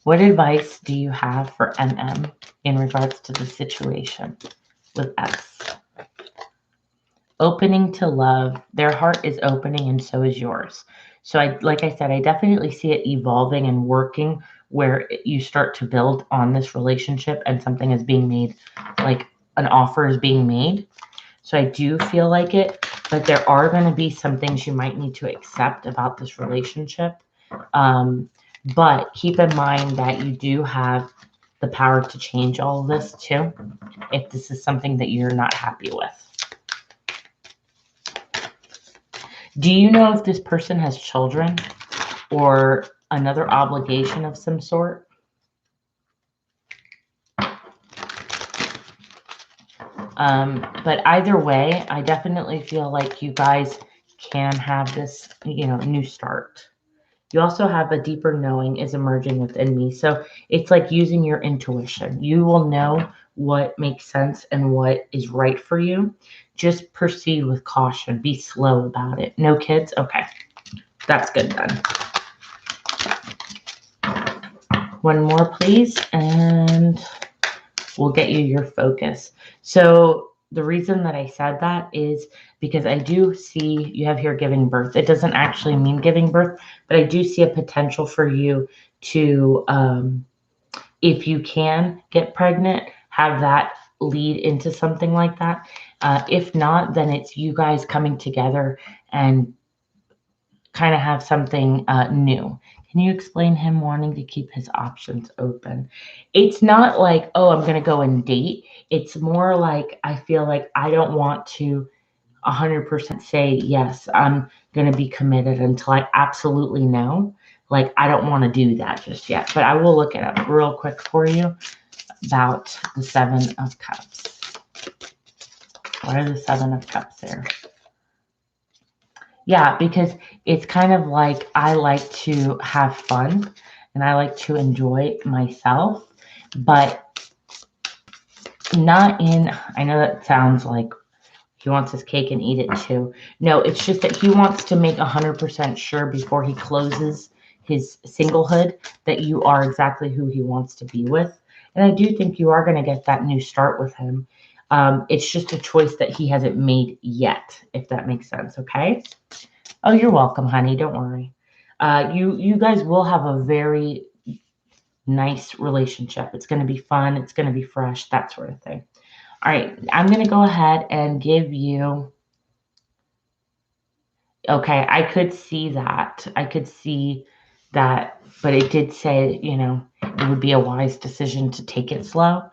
What advice do you have for MM in regards to the situation with S? Opening to love. Their heart is opening and so is yours. So like I said, I definitely see it evolving and working where you start to build on this relationship and something is being made, like an offer is being made. So I do feel like it, but there are going to be some things you might need to accept about this relationship. But keep in mind that you do have the power to change all of this too, if this is something that you're not happy with. Do you know if this person has children or another obligation of some sort? But either way, I definitely feel like you guys can have this, new start. You also have a deeper knowing is emerging within me. So it's like using your intuition. You will know what makes sense and what is right for you. Just proceed with caution. Be slow about it. No kids? Okay. That's good then. One more, please. And we'll get you your focus. So the reason that I said that is because I do see you have here giving birth. It doesn't actually mean giving birth, but I do see a potential for you to, if you can get pregnant, have that lead into something like that. If not, then it's you guys coming together and kind of have something new. Can you explain him wanting to keep his options open? It's not like, oh, I'm going to go and date. It's more like I feel like I don't want to 100% say, yes, I'm going to be committed until I absolutely know. Like, I don't want to do that just yet. But I will look it up real quick for you about the Seven of Cups. What are the Seven of Cups there? Yeah, because it's kind of like I like to have fun and I like to enjoy myself, but not in, I know that sounds like he wants his cake and eat it too. No, it's just that he wants to make 100% sure before he closes his singlehood that you are exactly who he wants to be with. And I do think you are going to get that new start with him. It's just a choice that he hasn't made yet, if that makes sense. Okay. Oh, you're welcome, honey. Don't worry. You guys will have a very nice relationship. It's going to be fun. It's going to be fresh, that sort of thing. All right. I'm going to go ahead and give you. Okay. I could see that. But it did say, it would be a wise decision to take it slow.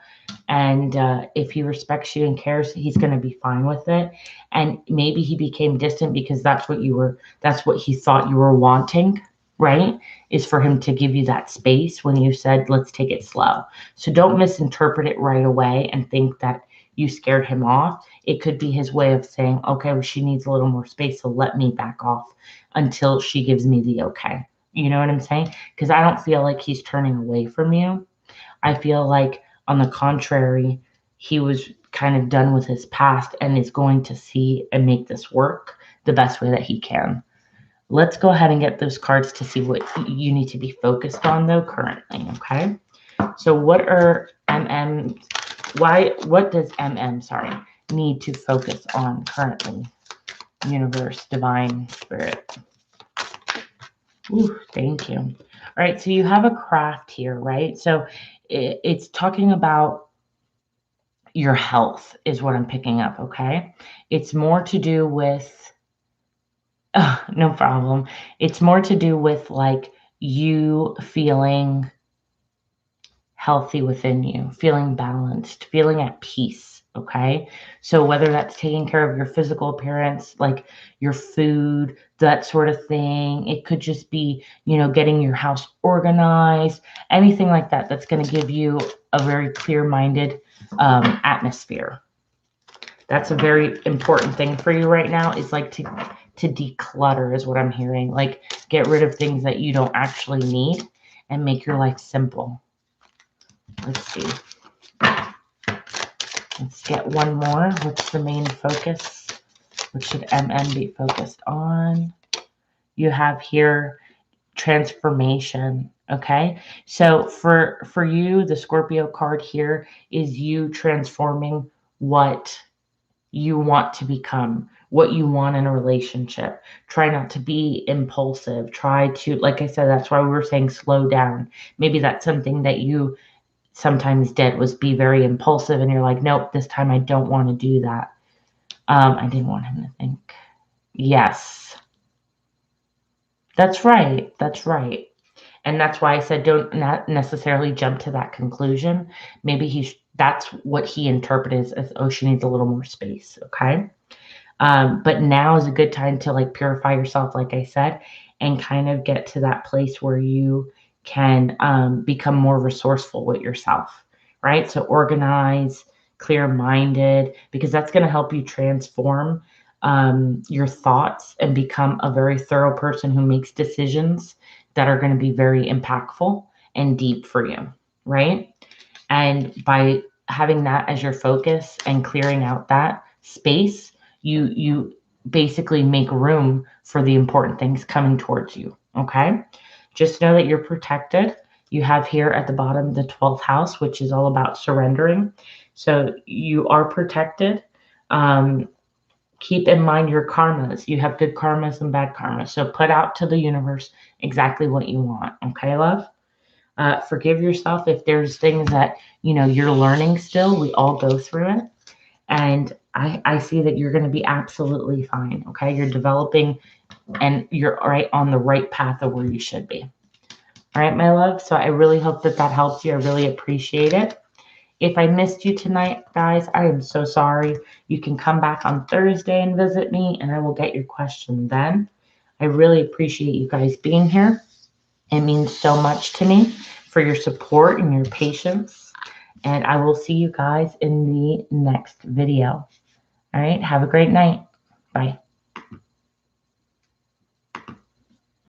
And if he respects you and cares, he's going to be fine with it. And maybe he became distant because that's what he thought you were wanting, right? Is for him to give you that space when you said, let's take it slow. So don't misinterpret it right away and think that you scared him off. It could be his way of saying, okay, well, she needs a little more space, so let me back off until she gives me the okay. You know what I'm saying? Because I don't feel like he's turning away from you. I feel like, on the contrary, he was kind of done with his past and is going to see and make this work the best way that he can. Let's go ahead and get those cards to see what you need to be focused on, though, currently, okay? So what are what does need to focus on currently? Universe, divine, spirit. Ooh, thank you. All right, so you have a craft here, right? So it's talking about your health is what I'm picking up, okay? It's more to do with, no problem. It's more to do with like you feeling healthy within you, feeling balanced, feeling at peace, okay? So whether that's taking care of your physical appearance, like your food, that sort of thing, it could just be, getting your house organized, anything like that that's going to give you a very clear-minded atmosphere. That's a very important thing for you right now, is like to declutter is what I'm hearing. Like get rid of things that you don't actually need and make your life simple. Let's see. Let's get one more. What's the main focus? What should MM be focused on? You have here transformation. Okay. So for you, the Scorpio card here is you transforming what you want to become, what you want in a relationship. Try not to be impulsive. Try to, like I said, that's why we were saying slow down. Maybe that's something that you sometimes did, was be very impulsive, and you're like, nope, this time I don't want to do that. I didn't want him to think. Yes. That's right. And that's why I said don't not necessarily jump to that conclusion. Maybe that's what he interpreted as, oh, she needs a little more space. Okay. But now is a good time to like purify yourself, like I said, and kind of get to that place where you can become more resourceful with yourself, right? So organize, clear-minded, because that's going to help you transform your thoughts and become a very thorough person who makes decisions that are going to be very impactful and deep for you, right? And by having that as your focus and clearing out that space, you basically make room for the important things coming towards you. Okay. Just know that you're protected. You have here at the bottom the 12th house, which is all about surrendering. So you are protected. Keep in mind your karmas. You have good karmas and bad karmas. So put out to the universe exactly what you want. Okay, love? Forgive yourself if there's things that you're learning still. We all go through it. And I see that you're going to be absolutely fine. Okay. You're developing and you're right on the right path of where you should be. All right, my love. So I really hope that helps you. I really appreciate it. If I missed you tonight, guys, I am so sorry. You can come back on Thursday and visit me, and I will get your question then. I really appreciate you guys being here. It means so much to me for your support and your patience. And I will see you guys in the next video. All right. Have a great night. Bye.